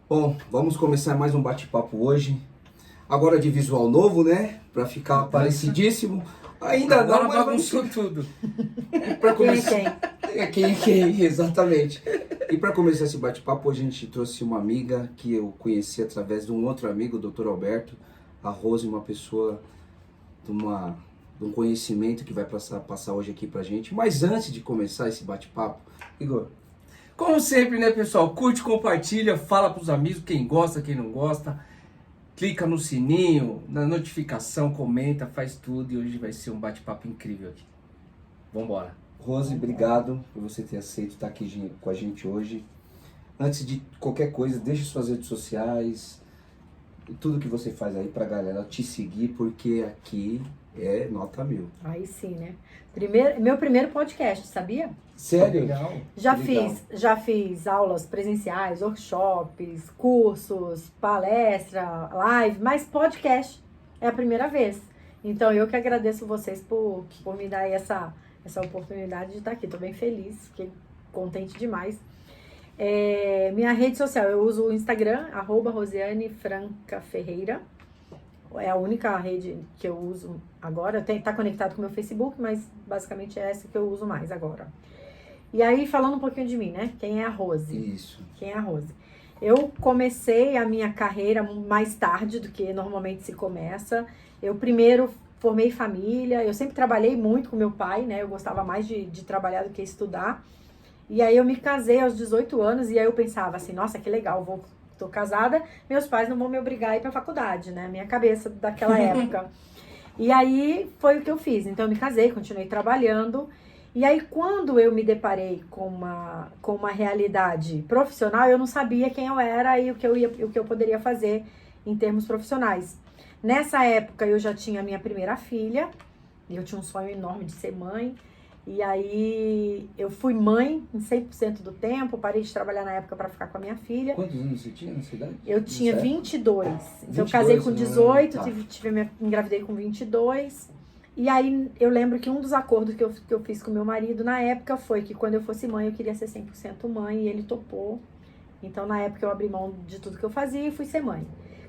Bom, vamos começar mais um bate-papo hoje. Agora de visual novo, né? Pra ficar parecidíssimo. Ainda Agora não, mas bagunçou tudo. Pra começar... Quem é Quem é quem, exatamente. E para começar esse bate-papo, a gente trouxe uma amiga que eu conheci através de um outro amigo, o Dr. Alberto. A Rose, uma pessoa de um conhecimento que vai passar hoje aqui pra gente. Mas antes de começar esse bate-papo, Igor... Como sempre, né, pessoal? Curte, compartilha, fala pros amigos, quem gosta, quem não gosta. Clica no sininho, na notificação, comenta, faz tudo. E hoje vai ser um bate-papo incrível aqui. Vambora. Rose, obrigado por você ter aceito estar aqui com a gente hoje. Antes de qualquer coisa, deixe suas redes sociais, tudo que você faz aí pra galera te seguir, porque aqui é nota 1000. Aí sim, né? Meu primeiro podcast, sabia? Sério? Legal. Legal. Já fiz aulas presenciais, workshops, cursos, palestra, live, mas podcast é a primeira vez. Então eu que agradeço vocês por me dar aí essa oportunidade de estar aqui. Estou bem feliz, fiquei contente demais. Minha rede social, eu uso o Instagram, @RosianeFrancaFerreira. É a única rede que eu uso agora. Tá conectado com o meu Facebook, mas basicamente é essa que eu uso mais agora. E aí, falando um pouquinho de mim, né? Quem é a Rose? Isso. Quem é a Rose? Eu comecei a minha carreira mais tarde do que normalmente se começa. Eu primeiro formei família. Eu sempre trabalhei muito com meu pai, né? Eu gostava mais de trabalhar do que estudar. E aí eu me casei aos 18 anos e aí eu pensava assim, nossa, que legal, tô casada, meus pais não vão me obrigar a ir pra faculdade, né? Minha cabeça daquela época. E aí foi o que eu fiz. Então eu me casei, continuei trabalhando. E aí quando eu me deparei com uma realidade profissional, eu não sabia quem eu era e o que eu poderia fazer em termos profissionais. Nessa época eu já tinha minha primeira filha, e eu tinha um sonho enorme de ser mãe. E aí eu fui mãe em 100% do tempo, parei de trabalhar na época para ficar com a minha filha. Quantos anos você tinha nessa idade? Eu tinha 22. Então eu 22, casei com 18, tá. engravidei com 22. E aí eu lembro que um dos acordos que eu fiz com meu marido na época foi que quando eu fosse mãe eu queria ser 100% mãe e ele topou. Então na época eu abri mão de tudo que eu fazia e fui ser mãe.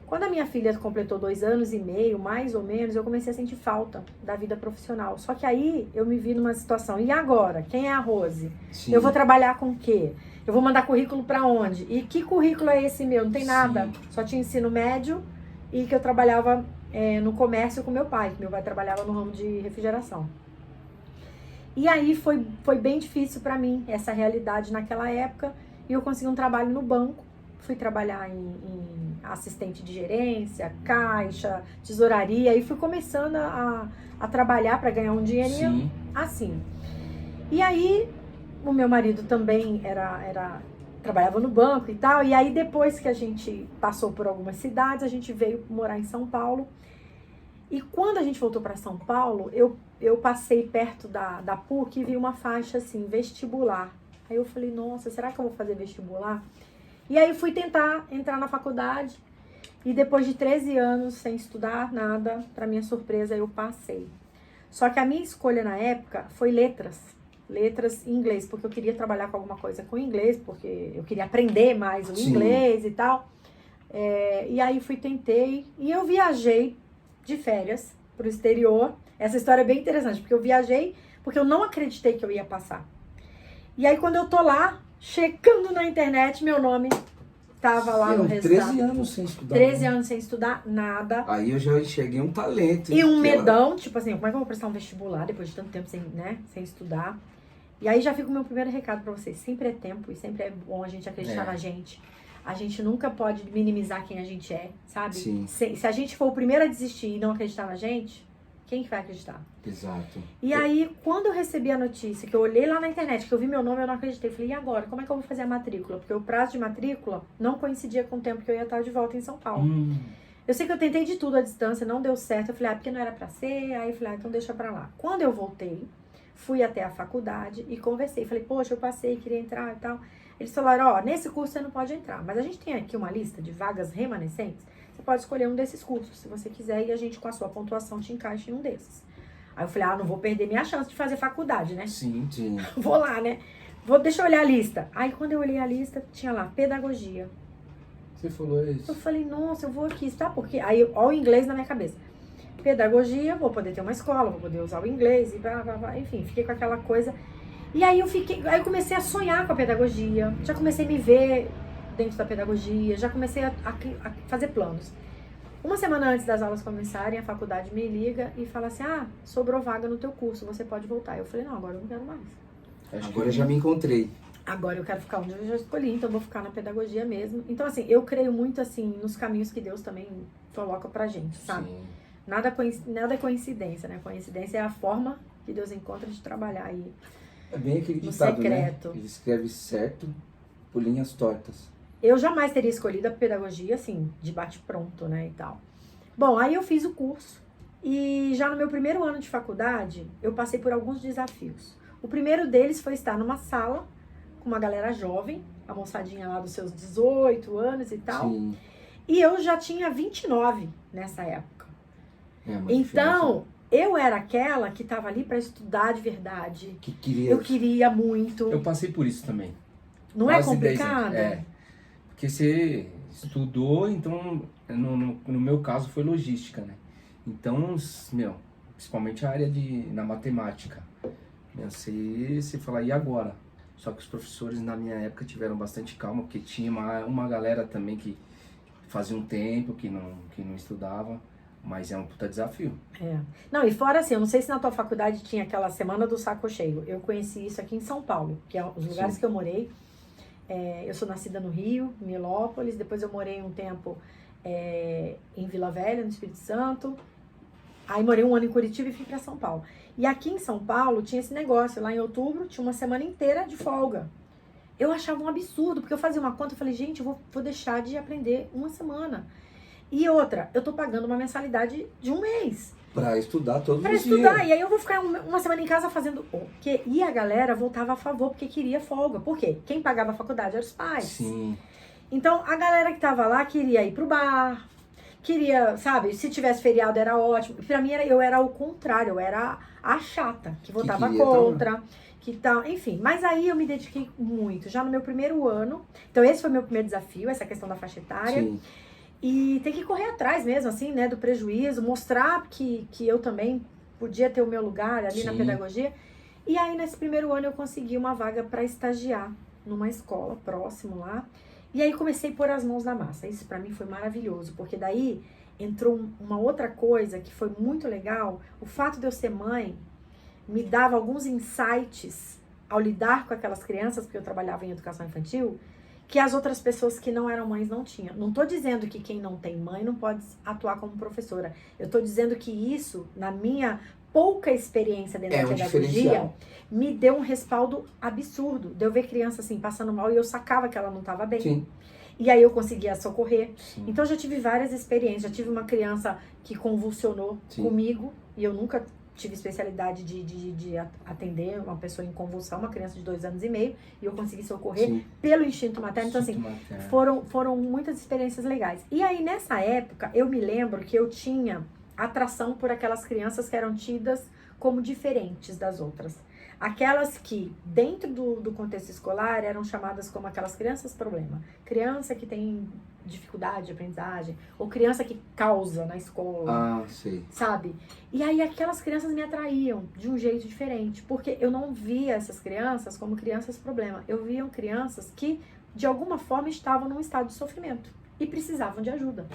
Quando a minha filha completou 2 anos e meio, mais ou menos, eu comecei a sentir falta da vida profissional. Só que aí eu me vi numa situação, e agora? Quem é a Rose? Sim. Eu vou trabalhar com o quê? Eu vou mandar currículo pra onde? E que currículo é esse meu? Não tem nada. Sim. Só tinha ensino médio e que eu trabalhava no comércio com meu pai. Que meu pai trabalhava no ramo de refrigeração. E aí foi bem difícil pra mim essa realidade naquela época. E eu consegui um trabalho no banco. Fui trabalhar em assistente de gerência, caixa, tesouraria. E fui começando a trabalhar para ganhar um dinheirinho. Sim. Assim. E aí, o meu marido também trabalhava no banco e tal. E aí, depois que a gente passou por algumas cidades, a gente veio morar em São Paulo. E quando a gente voltou para São Paulo, eu passei perto da PUC e vi uma faixa assim, vestibular. Aí eu falei, nossa, será que eu vou fazer vestibular? E aí fui tentar entrar na faculdade. E depois de 13 anos sem estudar nada, para minha surpresa, eu passei. Só que a minha escolha na época foi letras em inglês, porque eu queria trabalhar com alguma coisa com inglês, porque eu queria aprender mais o inglês e tal. E aí tentei, e eu viajei de férias pro exterior. Essa história é bem interessante, porque eu viajei porque eu não acreditei que eu ia passar. E aí quando eu tô lá, checando na internet, meu nome tava lá no resultado. 13 anos sem estudar. 13 anos sem estudar nada. Aí eu já enxerguei um talento. E um medão, tipo assim, como é que eu vou prestar um vestibular depois de tanto tempo sem estudar? E aí já fica o meu primeiro recado pra vocês. Sempre é tempo e sempre é bom a gente acreditar na gente. A gente nunca pode minimizar quem a gente é, sabe? Sim. Se a gente for o primeiro a desistir e não acreditar na gente, quem que vai acreditar? Exato. E aí, quando eu recebi a notícia, que eu olhei lá na internet, que eu vi meu nome, eu não acreditei. Eu falei, e agora? Como é que eu vou fazer a matrícula? Porque o prazo de matrícula não coincidia com o tempo que eu ia estar de volta em São Paulo. Eu sei que eu tentei de tudo à distância, não deu certo. Eu falei, porque não era pra ser. Aí eu falei, então deixa pra lá. Quando eu voltei, fui até a faculdade e conversei. Falei, poxa, eu passei, queria entrar e tal. Eles falaram, nesse curso você não pode entrar. Mas a gente tem aqui uma lista de vagas remanescentes. Você pode escolher um desses cursos, se você quiser. E a gente, com a sua pontuação, te encaixa em um desses. Aí eu falei, não vou perder minha chance de fazer faculdade, né? Sim. Vou lá, né? Deixa eu olhar a lista. Aí quando eu olhei a lista, tinha lá, pedagogia. Você falou isso. Eu falei, nossa, eu vou aqui, sabe por quê? Aí, ó, o inglês na minha cabeça. Pedagogia, vou poder ter uma escola, vou poder usar o inglês, e blá, blá, blá. Enfim, fiquei com aquela coisa. E aí eu comecei a sonhar com a pedagogia, já comecei a me ver dentro da pedagogia, já comecei a fazer planos. Uma semana antes das aulas começarem, a faculdade me liga e fala assim, sobrou vaga no teu curso, você pode voltar. Eu falei, não, agora eu não quero mais. Agora eu já me encontrei. Agora eu quero ficar onde eu já escolhi, então eu vou ficar na pedagogia mesmo. Então, assim, eu creio muito, assim, nos caminhos que Deus também coloca pra gente, sabe? Sim. Nada é coincidência, né? Coincidência é a forma que Deus encontra de trabalhar aí. É bem aquele No ditado, secreto. né? Ele escreve certo por linhas tortas. Eu jamais teria escolhido a pedagogia, assim, de bate-pronto, né, e tal. Bom, aí eu fiz o curso e já no meu primeiro ano de faculdade, eu passei por alguns desafios. O primeiro deles foi estar numa sala com uma galera jovem, a moçadinha lá dos seus 18 anos e tal. Sim. E eu já tinha 29 nessa época. É uma Então, eu era aquela que estava ali para estudar de verdade. diferença que queria. Eu queria muito. Eu passei por isso também. Não é Quase 10 anos. complicado? É. Porque você estudou, então, no meu caso, foi logística, né? Então, principalmente a área na matemática. Você fala, e agora? Só que os professores, na minha época, tiveram bastante calma, porque tinha uma galera também que fazia um tempo que não estudava, mas é um puta desafio. É. Não, e fora assim, eu não sei se na tua faculdade tinha aquela semana do saco cheio. Eu conheci isso aqui em São Paulo, que é os lugares que eu morei. Eu sou nascida no Rio, em Milópolis, depois eu morei um tempo em Vila Velha, no Espírito Santo. Aí morei um ano em Curitiba e fui pra São Paulo. E aqui em São Paulo tinha esse negócio, lá em outubro tinha uma semana inteira de folga. Eu achava um absurdo, porque eu fazia uma conta e falei, gente, eu vou deixar de aprender uma semana. E outra, eu tô pagando uma mensalidade de um mês. Pra estudar todos Pra os estudar, dias. e aí eu vou ficar uma semana em casa fazendo o quê? E a galera voltava a favor, porque queria folga. Por quê? Quem pagava a faculdade eram os pais. Sim. Então, a galera que tava lá queria ir pro bar, queria, sabe, se tivesse feriado era ótimo. Pra mim, eu era o contrário, eu era a chata, que votava queria contra, que tal, enfim. Mas aí eu me dediquei muito, já no meu primeiro ano. Então, esse foi meu primeiro desafio, essa questão da faixa etária. Sim. E tem que correr atrás mesmo, assim, né, do prejuízo, mostrar que eu também podia ter o meu lugar ali na Sim. pedagogia. E aí, nesse primeiro ano, eu consegui uma vaga para estagiar numa escola próximo lá. E aí, comecei a pôr as mãos na massa. Isso para mim foi maravilhoso, porque daí entrou uma outra coisa que foi muito legal. O fato de eu ser mãe me dava alguns insights ao lidar com aquelas crianças, porque eu trabalhava em educação infantil, que as outras pessoas que não eram mães não tinham. Não tô dizendo que quem não tem mãe não pode atuar como professora. Eu tô dizendo que isso, na minha pouca experiência dentro da pedagogia, diferencial. me deu um respaldo absurdo. De eu ver criança assim, passando mal e eu sacava que ela não estava bem. Sim. E aí eu conseguia socorrer. Sim. Então eu já tive várias experiências. Já tive uma criança que convulsionou Sim. comigo e eu nunca tive especialidade de atender uma pessoa em convulsão, uma criança de 2 anos e meio, e eu consegui socorrer Sim. pelo instinto materno. Então, assim, Instinto materno. foram muitas experiências legais. E aí, nessa época, eu me lembro que eu tinha atração por aquelas crianças que eram tidas como diferentes das outras. Aquelas que, dentro do contexto escolar, eram chamadas como aquelas crianças problema. Criança que tem dificuldade de aprendizagem, ou criança que causa na escola, Ah, sei. sabe? E aí aquelas crianças me atraíam de um jeito diferente, porque eu não via essas crianças como crianças problema. Eu via crianças que, de alguma forma, estavam num estado de sofrimento e precisavam de ajuda.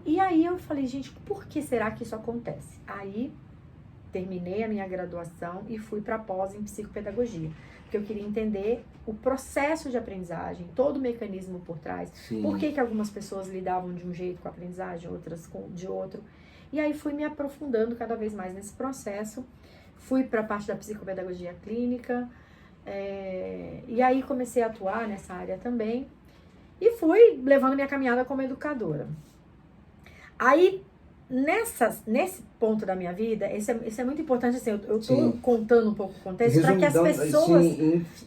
E aí eu falei, gente, por que será que isso acontece? Aí terminei a minha graduação e fui para pós em psicopedagogia, porque eu queria entender o processo de aprendizagem, todo o mecanismo por trás. Sim. Por que algumas pessoas lidavam de um jeito com a aprendizagem, outras de outro. E aí fui me aprofundando cada vez mais nesse processo. Fui para a parte da psicopedagogia clínica. E aí comecei a atuar nessa área também. E fui levando minha caminhada como educadora. Aí, nesse ponto da minha vida, isso é muito importante, assim, eu tô contando um pouco o contexto para que as pessoas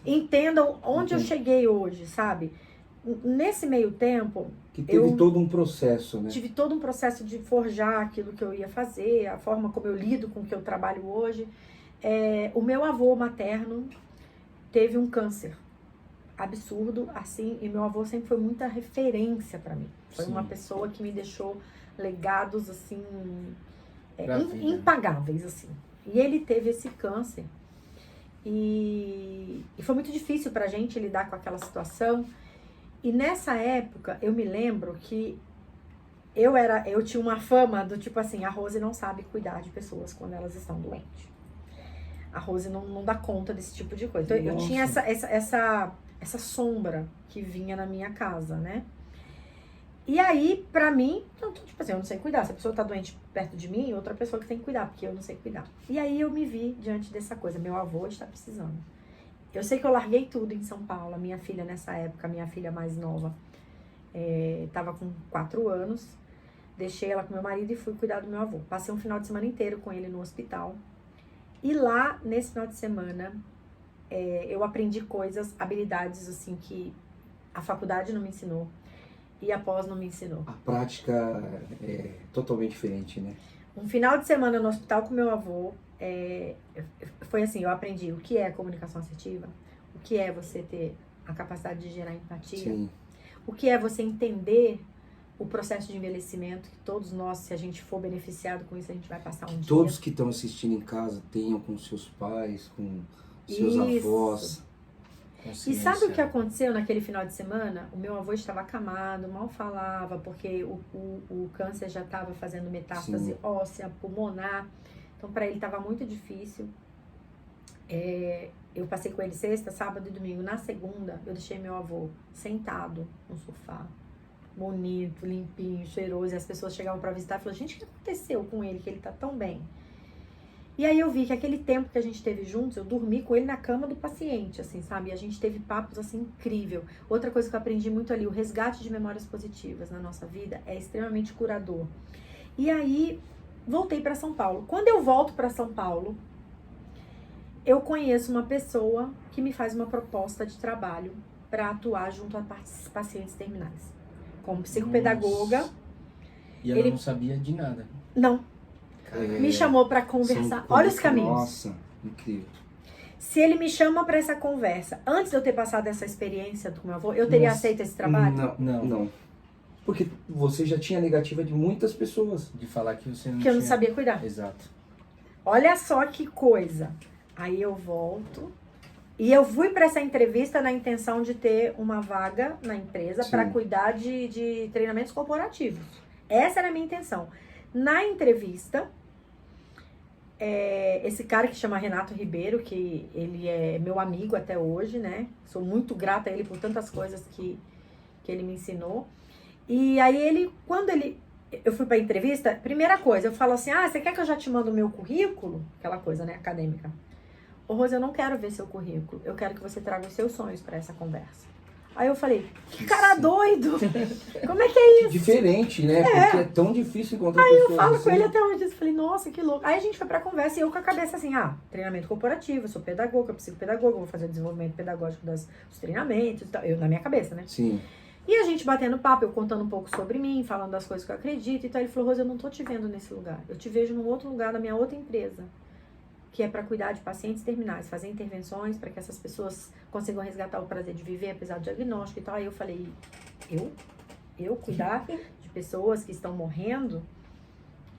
entendam onde eu cheguei hoje, sabe? Nesse meio tempo... Que teve todo um processo, né? Tive todo um processo de forjar aquilo que eu ia fazer, a forma como eu lido com o que eu trabalho hoje. O meu avô materno teve um câncer absurdo, assim, e meu avô sempre foi muita referência para mim. Foi Sim. uma pessoa que me deixou legados, assim, Pra vida. impagáveis, assim. E ele teve esse câncer. E foi muito difícil pra gente lidar com aquela situação. E nessa época, eu me lembro que eu tinha uma fama do tipo assim, a Rose não sabe cuidar de pessoas quando elas estão doentes. A Rose não dá conta desse tipo de coisa. Então, eu Nossa. tinha essa sombra que vinha na minha casa, né? E aí, pra mim, tipo assim, eu não sei cuidar. Se a pessoa tá doente perto de mim, outra pessoa que tem que cuidar, porque eu não sei cuidar. E aí eu me vi diante dessa coisa. Meu avô está precisando. Eu sei que eu larguei tudo em São Paulo. A minha filha, nessa época, a minha filha mais nova, tava com 4 anos. Deixei ela com meu marido e fui cuidar do meu avô. Passei um final de semana inteiro com ele no hospital. E lá, nesse final de semana, eu aprendi coisas, habilidades, assim, que a faculdade não me ensinou. E a pós não me ensinou. A prática é totalmente diferente, né? Um final de semana no hospital com meu avô, foi assim, eu aprendi o que é comunicação assertiva, o que é você ter a capacidade de gerar empatia, Sim. o que é você entender o processo de envelhecimento, que todos nós, se a gente for beneficiado com isso, a gente vai passar um dia. Todos que estão assistindo em casa tenham com seus pais, com seus Isso. avós. E sabe o que aconteceu naquele final de semana? O meu avô estava acamado, mal falava, porque o câncer já estava fazendo metástase Sim. óssea, pulmonar. Então, para ele estava muito difícil. Eu passei com ele sexta, sábado e domingo. Na segunda, eu deixei meu avô sentado no sofá, bonito, limpinho, cheiroso. E as pessoas chegavam para visitar e falaram, gente, o que aconteceu com ele, que ele tá tão bem? E aí eu vi que aquele tempo que a gente teve juntos, eu dormi com ele na cama do paciente, assim, sabe? E a gente teve papos, assim, incrível. Outra coisa que eu aprendi muito ali, o resgate de memórias positivas na nossa vida é extremamente curador. E aí, voltei para São Paulo. Quando eu volto para São Paulo, eu conheço uma pessoa que me faz uma proposta de trabalho para atuar junto a pacientes terminais. Como psicopedagoga. Nossa. E ela não sabia de nada. Não. Me chamou para conversar. Olha os caminhos. Nossa, incrível. Se ele me chama para essa conversa, antes de eu ter passado essa experiência com meu avô, eu teria aceito esse trabalho? Não. Porque você já tinha negativa de muitas pessoas. De falar que você não Que eu não sabia cuidar. Exato. Olha só que coisa. Aí eu volto. E eu fui para essa entrevista na intenção de ter uma vaga na empresa para cuidar de treinamentos corporativos. Essa era a minha intenção. Na entrevista, esse cara que chama Renato Ribeiro, que ele é meu amigo até hoje, né? Sou muito grata a ele por tantas coisas que ele me ensinou. E aí eu fui pra entrevista, primeira coisa, eu falo assim, você quer que eu já te mando o meu currículo? Aquela coisa, né, acadêmica. Ô, Rose, eu não quero ver seu currículo, eu quero que você traga os seus sonhos pra essa conversa. Aí eu falei, que cara doido! Como é que é isso? Diferente, né? Porque é tão difícil encontrar Aí pessoas eu falo assim. com ele até hoje, eu falei, nossa, que louco. Aí a gente foi pra conversa e eu com a cabeça assim, treinamento corporativo, eu sou pedagoga, psicopedagoga, vou fazer o desenvolvimento pedagógico dos treinamentos e tal. Eu, na minha cabeça, né? Sim. E a gente batendo papo, eu contando um pouco sobre mim, falando das coisas que eu acredito. Então ele falou, Rose, eu não tô te vendo nesse lugar. Eu te vejo num outro lugar, na minha outra empresa, que é para cuidar de pacientes terminais, fazer intervenções para que essas pessoas consigam resgatar o prazer de viver, apesar do diagnóstico e tal. Aí eu falei, eu cuidar de pessoas que estão morrendo?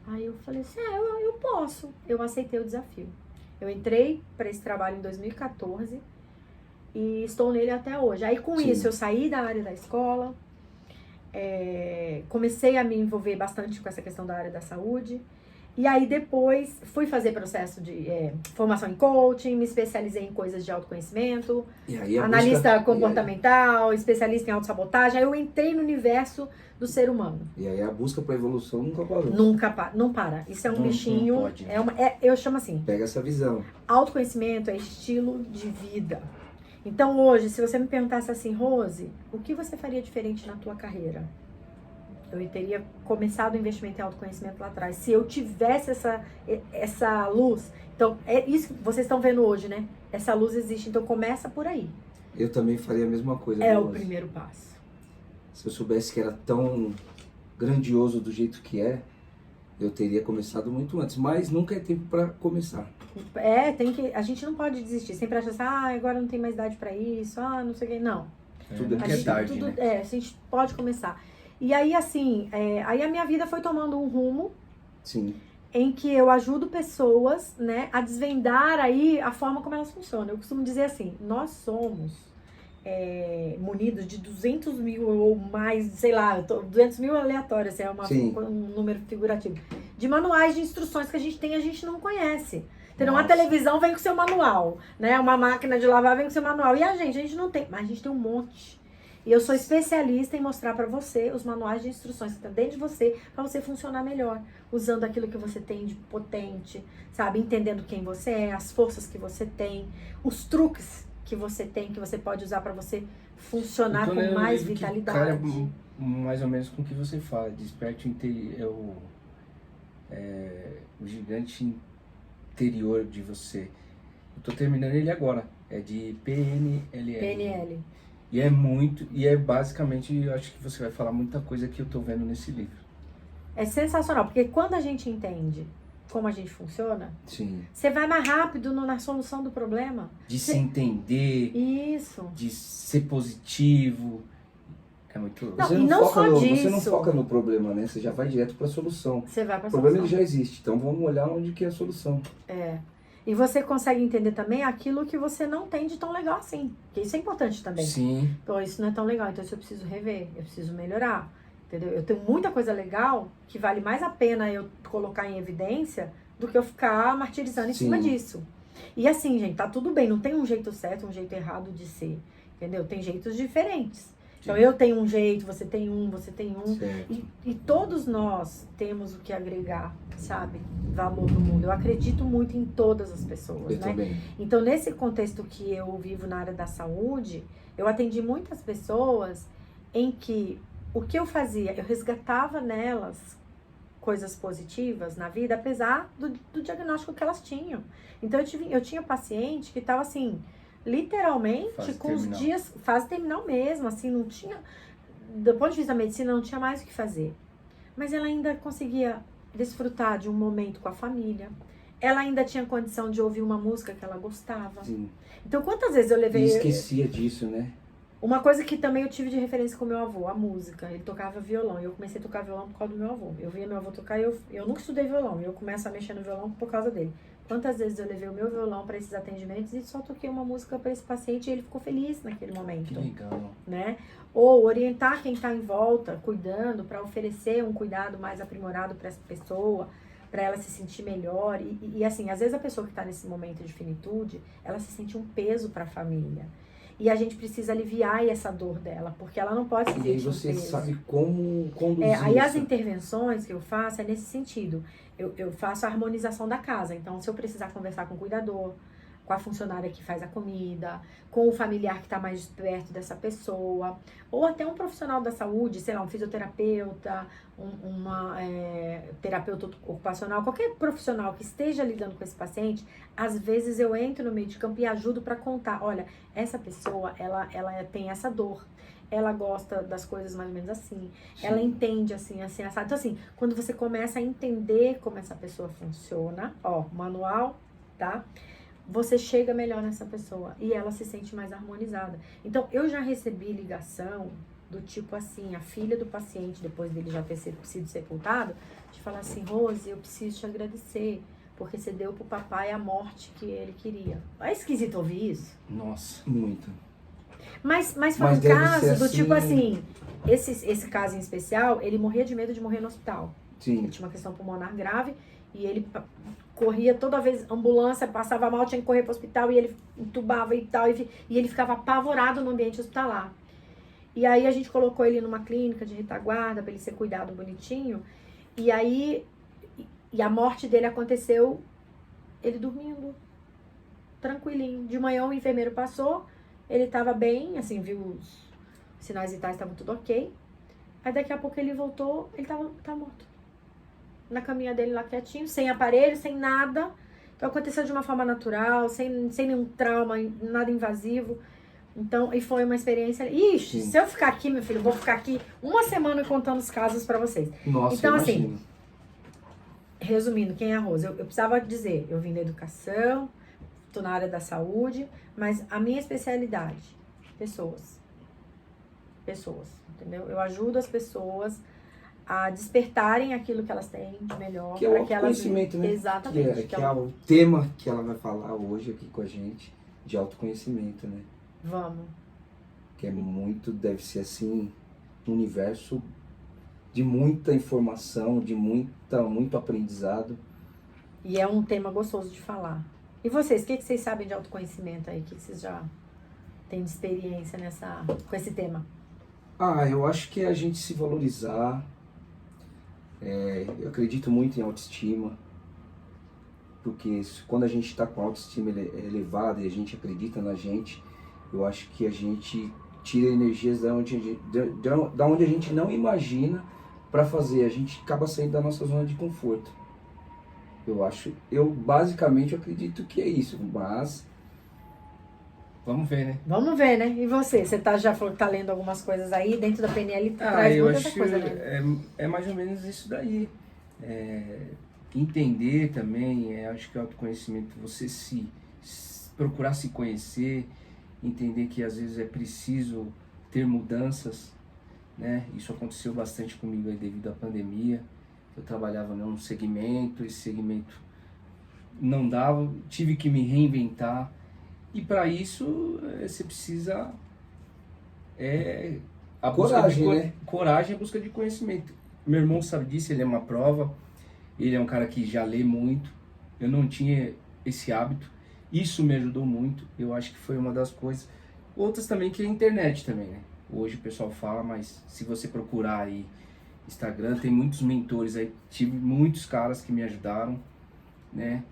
Aí eu falei assim, eu posso. Eu aceitei o desafio. Eu entrei para esse trabalho em 2014 e estou nele até hoje. Aí com isso eu saí da área da escola, comecei a me envolver bastante com essa questão da área da saúde. E aí depois fui fazer processo de formação em coaching, me especializei em coisas de autoconhecimento, E aí analista comportamental, especialista em autossabotagem. Aí eu entrei no universo do ser humano. E aí a busca para evolução nunca parou. Não para. Isso é um bichinho. Não pode, né? Eu chamo assim, Pega essa visão. autoconhecimento é estilo de vida. Então hoje, se você me perguntasse assim, Rose, o que você faria diferente na tua carreira? Eu teria começado o investimento em autoconhecimento lá atrás. Se eu tivesse essa luz. Então, é isso que vocês estão vendo hoje, né? Essa luz existe. Então, começa por aí. Eu também faria a mesma coisa. É Rose. o primeiro passo. Se eu soubesse que era tão grandioso do jeito que é, eu teria começado muito antes. Mas nunca é tempo para começar. A gente não pode desistir. Sempre acha assim, agora não tem mais idade pra isso, não sei o que. Não. Tudo Nunca é tarde, né? A gente pode começar. E aí, assim, aí a minha vida foi tomando um rumo. Sim. Em que eu ajudo pessoas, né, a desvendar aí a forma como elas funcionam. Eu costumo dizer assim, nós somos munidos de 200 mil ou mais, sei lá, 200 mil aleatórios, um número figurativo, de manuais de instruções que a gente não conhece. Então, uma televisão vem com seu manual, né? Uma máquina de lavar vem com seu manual. E a gente não tem, mas a gente tem um monte. E eu sou especialista em mostrar para você os manuais de instruções que estão dentro de você, para você funcionar melhor, usando aquilo que você tem de potente, sabe? Entendendo quem você é, as forças que você tem, os truques que você tem, que você pode usar para você funcionar com mais vitalidade. Cara, mais ou menos com o que você fala, desperte o gigante interior de você. Eu tô terminando ele agora, é de PNL. PNL. E é basicamente, eu acho que você vai falar muita coisa que eu tô vendo nesse livro. É sensacional, porque quando a gente entende como a gente funciona, Sim. Você vai mais rápido na solução do problema. De se entender. Isso. De ser positivo. É muito... Não, Você não foca no problema, né? Você já vai direto para a solução. Você vai para a solução. O problema ele já existe, então vamos olhar onde que é a solução. E você consegue entender também aquilo que você não tem de tão legal assim. Porque isso é importante também. Sim. Então, isso não é tão legal. Então, isso eu preciso rever. Eu preciso melhorar. Entendeu? Eu tenho muita coisa legal que vale mais a pena eu colocar em evidência do que eu ficar martirizando em cima disso. E assim, gente, tá tudo bem. Não tem um jeito certo, um jeito errado de ser. Entendeu? Tem jeitos diferentes. Então, eu tenho um jeito, você tem um. E todos nós temos o que agregar, sabe? Valor no mundo. Eu acredito muito em todas as pessoas, né? Também. Então, nesse contexto que eu vivo na área da saúde, eu atendi muitas pessoas em que o que eu fazia? Eu resgatava nelas coisas positivas na vida, apesar do diagnóstico que elas tinham. Então, eu tinha paciente que estava assim... literalmente, fase terminal mesmo, assim, não tinha, do ponto de vista da medicina, não tinha mais o que fazer. Mas ela ainda conseguia desfrutar de um momento com a família, ela ainda tinha condição de ouvir uma música que ela gostava. Sim. Então, quantas vezes eu levei... E esquecia disso, né? Uma coisa que também eu tive de referência com meu avô, a música. Ele tocava violão, e eu comecei a tocar violão por causa do meu avô. Eu via meu avô tocar e eu nunca estudei violão, e eu começo a mexer no violão por causa dele. Quantas vezes eu levei o meu violão para esses atendimentos e só toquei uma música para esse paciente e ele ficou feliz naquele momento. Que legal. Né? Ou orientar quem está em volta, cuidando, para oferecer um cuidado mais aprimorado para essa pessoa, para ela se sentir melhor. E assim, às vezes a pessoa que está nesse momento de finitude, ela se sente um peso para a família. E a gente precisa aliviar essa dor dela, porque ela não pode se sentir um peso. E aí você sabe como conduzir aí isso. as intervenções que eu faço é nesse sentido. Eu faço a harmonização da casa. Então, se eu precisar conversar com o cuidador, com a funcionária que faz a comida, com o familiar que está mais perto dessa pessoa, ou até um profissional da saúde, sei lá, um fisioterapeuta, uma terapeuta ocupacional, qualquer profissional que esteja lidando com esse paciente, às vezes eu entro no meio de campo e ajudo para contar, olha, essa pessoa, ela tem essa dor. Ela gosta das coisas mais ou menos assim. Sim. Ela entende assim, assado. Então, assim, quando você começa a entender como essa pessoa funciona, manual, tá? Você chega melhor nessa pessoa e ela se sente mais harmonizada. Então, eu já recebi ligação do tipo assim, a filha do paciente, depois dele já ter sido sepultado, de falar assim, Rose, eu preciso te agradecer, porque você deu pro papai a morte que ele queria. É esquisito ouvir isso? Nossa, muito. Mas foi um caso do tipo assim, esse caso em especial, ele morria de medo de morrer no hospital. Sim. Ele tinha uma questão pulmonar grave e ele corria toda vez, ambulância, passava mal, tinha que correr para o hospital e ele entubava e tal, e ele ficava apavorado no ambiente hospitalar. E aí a gente colocou ele numa clínica de retaguarda para ele ser cuidado bonitinho, e aí a morte dele aconteceu ele dormindo, tranquilinho. De manhã o enfermeiro passou, ele estava bem, assim, viu os sinais vitais, estavam tudo ok. Aí daqui a pouco ele voltou, ele tava morto. Na caminha dele lá quietinho, sem aparelho, sem nada. Então aconteceu de uma forma natural, sem nenhum trauma, nada invasivo. Então, e foi uma experiência... Ixi, se eu ficar aqui, meu filho, eu vou ficar aqui uma semana contando os casos pra vocês. Nossa, então, imagino. assim, resumindo, quem é a Rose? Eu precisava dizer, eu vim da educação, tô na área da saúde, mas a minha especialidade, pessoas. Pessoas, entendeu? Eu ajudo as pessoas a despertarem aquilo que elas têm de melhor. Que é o autoconhecimento, né? Exatamente. Que é o tema que ela vai falar hoje aqui com a gente, de autoconhecimento, né? Vamos. Que é muito, deve ser assim, um universo de muita informação, de muito aprendizado. E é um tema gostoso de falar. E vocês, o que vocês sabem de autoconhecimento aí? O que vocês já têm de experiência com esse tema? Eu acho que é a gente se valorizar. Eu acredito muito em autoestima, porque quando a gente está com a autoestima elevada e a gente acredita na gente, eu acho que a gente tira energias da onde a gente não imagina para fazer. A gente acaba saindo da nossa zona de conforto. Eu basicamente acredito que é isso, mas... Vamos ver, né? Vamos ver, né? E você? Você já falou que tá lendo algumas coisas aí, dentro da PNL traz eu muita acho coisa, né? é mais ou menos isso daí. Entender também, acho que o autoconhecimento, você procurar se conhecer, entender que às vezes é preciso ter mudanças, né? Isso aconteceu bastante comigo aí devido à pandemia. Eu trabalhava num segmento, esse segmento não dava, tive que me reinventar. E para isso você precisa coragem, a busca de conhecimento. Meu irmão sabe disso, ele é uma prova, ele é um cara que já lê muito, eu não tinha esse hábito, isso me ajudou muito, eu acho que foi uma das coisas. Outras também que é a internet também, né? Hoje o pessoal fala, mas se você procurar aí Instagram, tem muitos mentores aí, tive muitos caras que me ajudaram, né?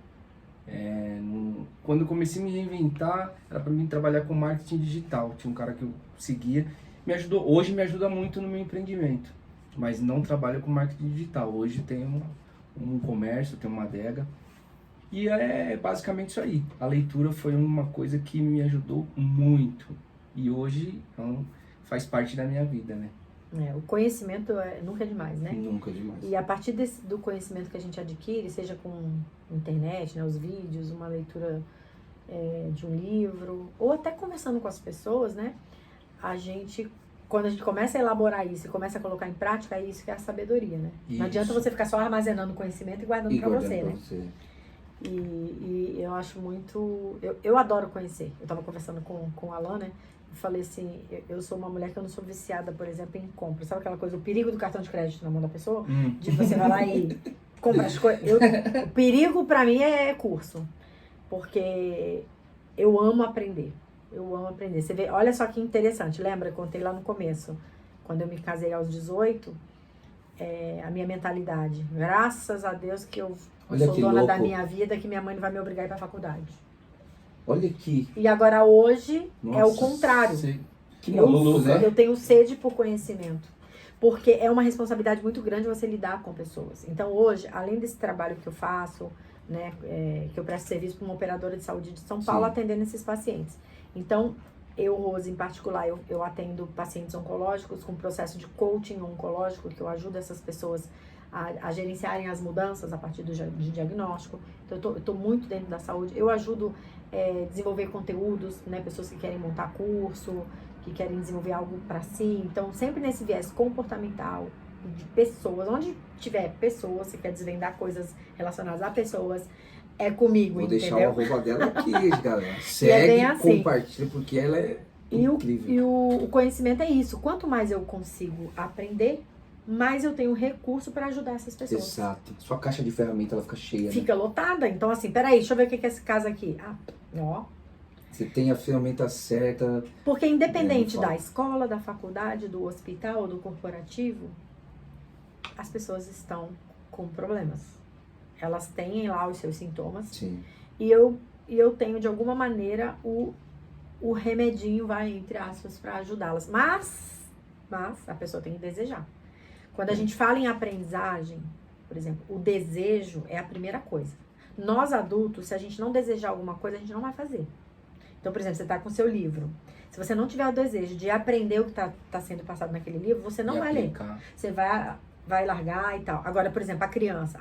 Quando eu comecei a me reinventar, era para mim trabalhar com marketing digital. Tinha um cara que eu seguia, hoje me ajuda muito no meu empreendimento, mas não trabalho com marketing digital. Hoje tenho um comércio, tenho uma adega, e é basicamente isso aí. A leitura foi uma coisa que me ajudou muito, e hoje faz parte da minha vida, né? O conhecimento nunca é demais, né? Nunca é demais. E a partir do conhecimento que a gente adquire, seja com internet, né, os vídeos, uma leitura de um livro, ou até conversando com as pessoas, né? Quando a gente começa a elaborar isso e começa a colocar em prática, é isso que é a sabedoria, né? Isso. Não adianta você ficar só armazenando conhecimento e guardando pra você, né? E eu acho muito... Eu adoro conhecer. Eu tava conversando com o Alan, né? Eu falei assim, eu sou uma mulher que eu não sou viciada, por exemplo, em compra. Sabe aquela coisa, o perigo do cartão de crédito na mão da pessoa? De você vai lá e compra as coisas. O perigo pra mim é curso. Porque eu amo aprender. Eu amo aprender. Você vê, olha só que interessante. Lembra, eu contei lá no começo. Quando eu me casei aos 18, a minha mentalidade. Graças a Deus que eu sou dona da minha vida, que minha mãe não vai me obrigar a ir pra faculdade. Olha aqui. E agora hoje é o contrário. Que maluco, né? Eu tenho sede por conhecimento. Porque é uma responsabilidade muito grande você lidar com pessoas. Então hoje, além desse trabalho que eu faço, né, que eu presto serviço para uma operadora de saúde de São Paulo, atendendo esses pacientes. Então, Rose, em particular, eu atendo pacientes oncológicos com processo de coaching oncológico, que eu ajudo essas pessoas a gerenciarem as mudanças a partir de diagnóstico. Então, eu tô muito dentro da saúde. Eu ajudo desenvolver conteúdos, né? Pessoas que querem montar curso, que querem desenvolver algo para si. Então, sempre nesse viés comportamental, de pessoas. Onde tiver pessoas, você quer desvendar coisas relacionadas a pessoas, é comigo, Vou entendeu? deixar o arroba dela aqui, galera. Segue, assim. Compartilha, porque ela é incrível. E o conhecimento é isso. Quanto mais eu consigo aprender, mais eu tenho recurso para ajudar essas pessoas. Exato. Sua caixa de ferramenta, ela fica cheia, Fica lotada. Então, assim, peraí, deixa eu ver o que é esse caso aqui. Você tem a ferramenta certa. Porque independente da escola, da faculdade, do hospital ou do corporativo, as pessoas estão com problemas. Elas têm lá os seus sintomas. Sim. E eu tenho, de alguma maneira, o remedinho, entre aspas, para ajudá-las. Mas a pessoa tem que desejar. Quando a gente fala em aprendizagem, por exemplo, o desejo é a primeira coisa. Nós adultos, se a gente não desejar alguma coisa, a gente não vai fazer. Então, por exemplo, você está com o seu livro. Se você não tiver o desejo de aprender o que está sendo passado naquele livro, você não vai ler. Você vai largar e tal. Agora, por exemplo, a criança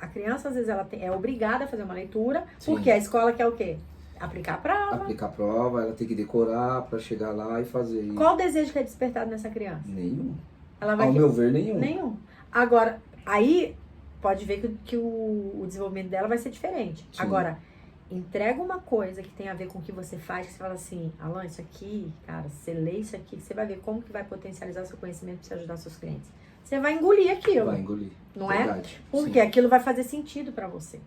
às vezes ela é obrigada a fazer uma leitura, Sim. porque a escola quer o quê? Aplicar a prova. Aplicar a prova, ela tem que decorar pra chegar lá e fazer. Qual o desejo que é despertado nessa criança? Nenhum. Ela vai Ao meu ver, nenhum. Nenhum. Agora, aí pode ver que o desenvolvimento dela vai ser diferente. Sim. Agora, entrega uma coisa que tem a ver com o que você faz, que você fala assim, Alan, isso aqui, cara, você lê isso aqui, você vai ver como que vai potencializar seu conhecimento para você ajudar seus clientes. Você vai engolir aquilo. Vai engolir. Não Verdade. é? Porque aquilo vai fazer sentido para você.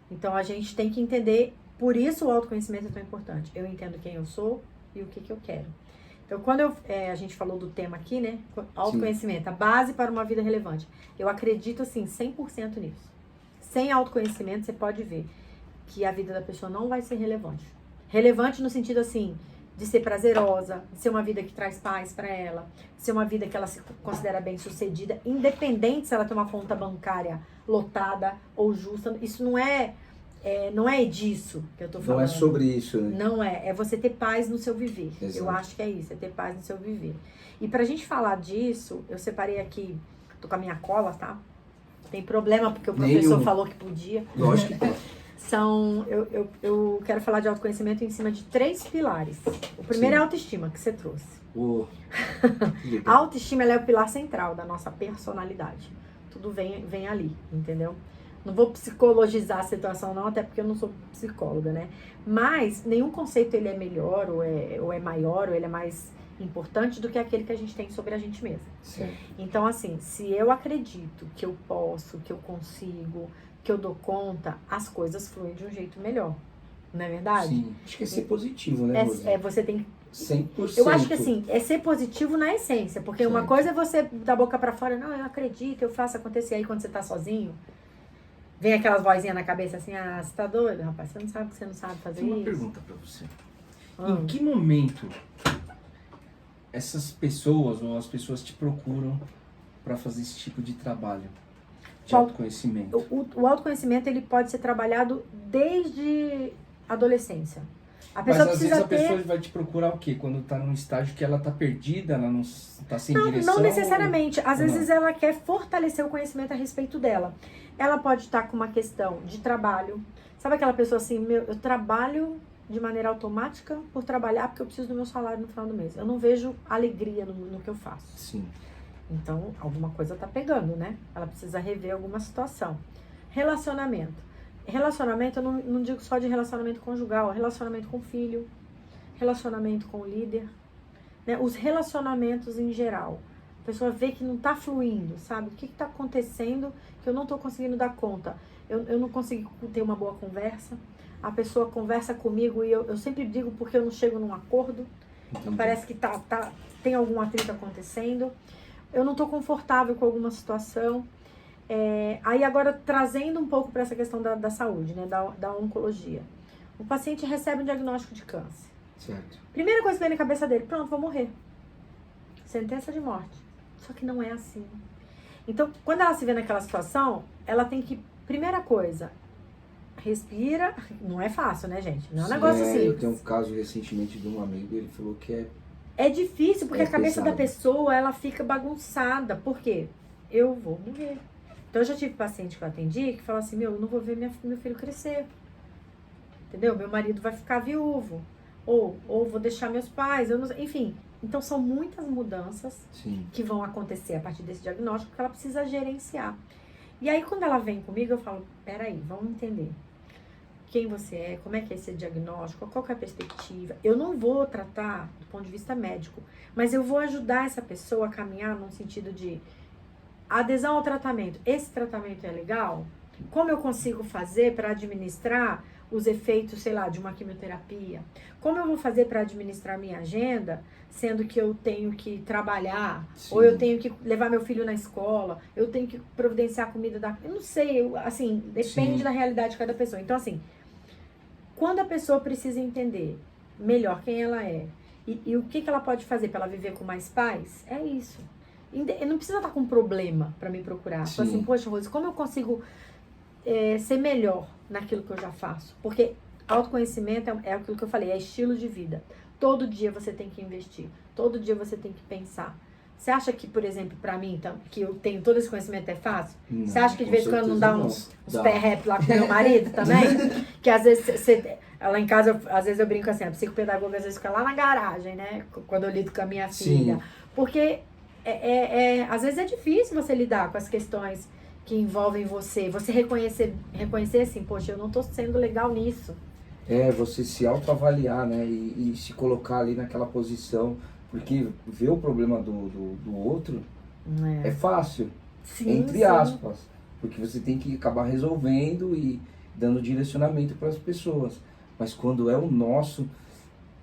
Então, a gente tem que entender, por isso o autoconhecimento é tão importante. Eu entendo quem eu sou e o que eu quero. Então, quando a gente falou do tema aqui, né? Autoconhecimento, a base para uma vida relevante. Eu acredito, assim, 100% nisso. Sem autoconhecimento, você pode ver que a vida da pessoa não vai ser relevante. Relevante no sentido, assim, de ser prazerosa, de ser uma vida que traz paz para ela, de ser uma vida que ela se considera bem-sucedida, independente se ela tem uma conta bancária lotada ou justa. Isso não é disso que eu tô falando. Não é sobre isso, né? Não é. É você ter paz no seu viver. Exato. Eu acho que é isso, é ter paz no seu viver. E pra gente falar disso, eu separei aqui, tô com a minha cola, tá? Tem problema porque o professor Nenhum. falou que podia. Lógico que pode. Eu quero falar de autoconhecimento em cima de 3 pilares. O primeiro Sim. é a autoestima, que você trouxe. Que legal. A autoestima ela é o pilar central da nossa personalidade. Tudo vem ali, entendeu? Não vou psicologizar a situação não, até porque eu não sou psicóloga, né? Mas nenhum conceito ele é melhor, ou é maior, ou ele é mais importante do que aquele que a gente tem sobre a gente mesmo. Certo. Então, assim, se eu acredito que eu posso, que eu consigo, que eu dou conta, as coisas fluem de um jeito melhor. Não é verdade? Sim. Acho que é ser positivo, né, Rose? Você tem 100%. Eu acho que assim, é ser positivo na essência, porque uma Certo. coisa é você da boca pra fora, não, eu acredito, eu faço acontecer. Aí quando você tá sozinho, vem aquelas vozinhas na cabeça assim, ah, você tá doido, rapaz, você não sabe que você não sabe fazer Tem uma isso. pergunta pra você. Ah. Em que momento essas pessoas ou as pessoas te procuram pra fazer esse tipo de trabalho de Qual- autoconhecimento? O autoconhecimento, ele pode ser trabalhado desde a adolescência. A Mas pessoa às vezes precisa a pessoa ter... vai te procurar o quê? Quando tá num estágio que ela tá perdida, ela não tá sem Não, direção? não necessariamente. Às ou não? vezes ela quer fortalecer o conhecimento a respeito dela. Ela pode estar com uma questão de trabalho. Sabe aquela pessoa assim, eu trabalho de maneira automática por trabalhar porque eu preciso do meu salário no final do mês. Eu não vejo alegria no que eu faço. Sim. Então, alguma coisa tá pegando, né? Ela precisa rever alguma situação. Relacionamento. Relacionamento, eu não digo só de relacionamento conjugal, relacionamento com o filho, relacionamento com o líder, né? Os relacionamentos em geral. A pessoa vê que não tá fluindo, sabe? O que tá acontecendo que eu não tô conseguindo dar conta? Eu não consigo ter uma boa conversa. A pessoa conversa comigo e eu sempre digo porque eu não chego num acordo. Então, parece que tem algum atrito acontecendo. Eu não tô confortável com alguma situação. Aí agora, trazendo um pouco para essa questão da saúde, né? Da oncologia. O paciente recebe um diagnóstico de câncer. Certo. Primeira coisa que vem na cabeça dele, pronto, vou morrer. Sentença de morte. Só que não é assim. Então, quando ela se vê naquela situação, ela tem que, primeira coisa, respira. Não é fácil, né, gente? Não é um negócio Eu simples. tenho um caso recentemente de um amigo, ele falou que É difícil, porque É a cabeça pesado. da pessoa, ela fica bagunçada. Por quê? Eu vou morrer. Então, eu já tive paciente que eu atendi que falou assim, eu não vou ver meu filho crescer. Entendeu? Meu marido vai ficar viúvo. Ou vou deixar meus pais. Enfim, então são muitas mudanças sim. que vão acontecer a partir desse diagnóstico que ela precisa gerenciar. E aí, quando ela vem comigo, eu falo, peraí, vamos entender quem você é, como é que é esse diagnóstico, qual que é a perspectiva. Eu não vou tratar do ponto de vista médico, mas eu vou ajudar essa pessoa a caminhar num sentido de adesão ao tratamento. Esse tratamento é legal? Como eu consigo fazer para administrar os efeitos, sei lá, de uma quimioterapia? Como eu vou fazer para administrar minha agenda, sendo que eu tenho que trabalhar, Sim. ou eu tenho que levar meu filho na escola, eu tenho que providenciar a comida da... Eu não sei, assim, depende Sim. da realidade de cada pessoa. Então, assim, quando a pessoa precisa entender melhor quem ela é e o que ela pode fazer para ela viver com mais paz, é isso. Eu não precisa estar com um problema para me procurar. Fala Sim. assim, poxa, Rose, como eu consigo ser melhor naquilo que eu já faço? Porque autoconhecimento é aquilo que eu falei, é estilo de vida. Todo dia você tem que investir. Todo dia você tem que pensar. Você acha que, por exemplo, pra mim, então, que eu tenho todo esse conhecimento é fácil? Não, Você acha que de com vez em quando não dá certeza uns não. pé rap lá com meu marido também? Que às vezes lá em casa, às vezes eu brinco assim, a psicopedagoga às vezes fica lá na garagem, né? Quando eu lido com a minha filha. Sim. Porque às vezes é difícil você lidar com as questões que envolvem você. Você reconhecer assim, poxa, eu não tô sendo legal nisso. Você se autoavaliar, né? E se colocar ali naquela posição. Porque ver o problema do outro é fácil, Sim, entre sim. aspas. Porque você tem que acabar resolvendo e dando direcionamento para as pessoas. Mas quando é o nosso,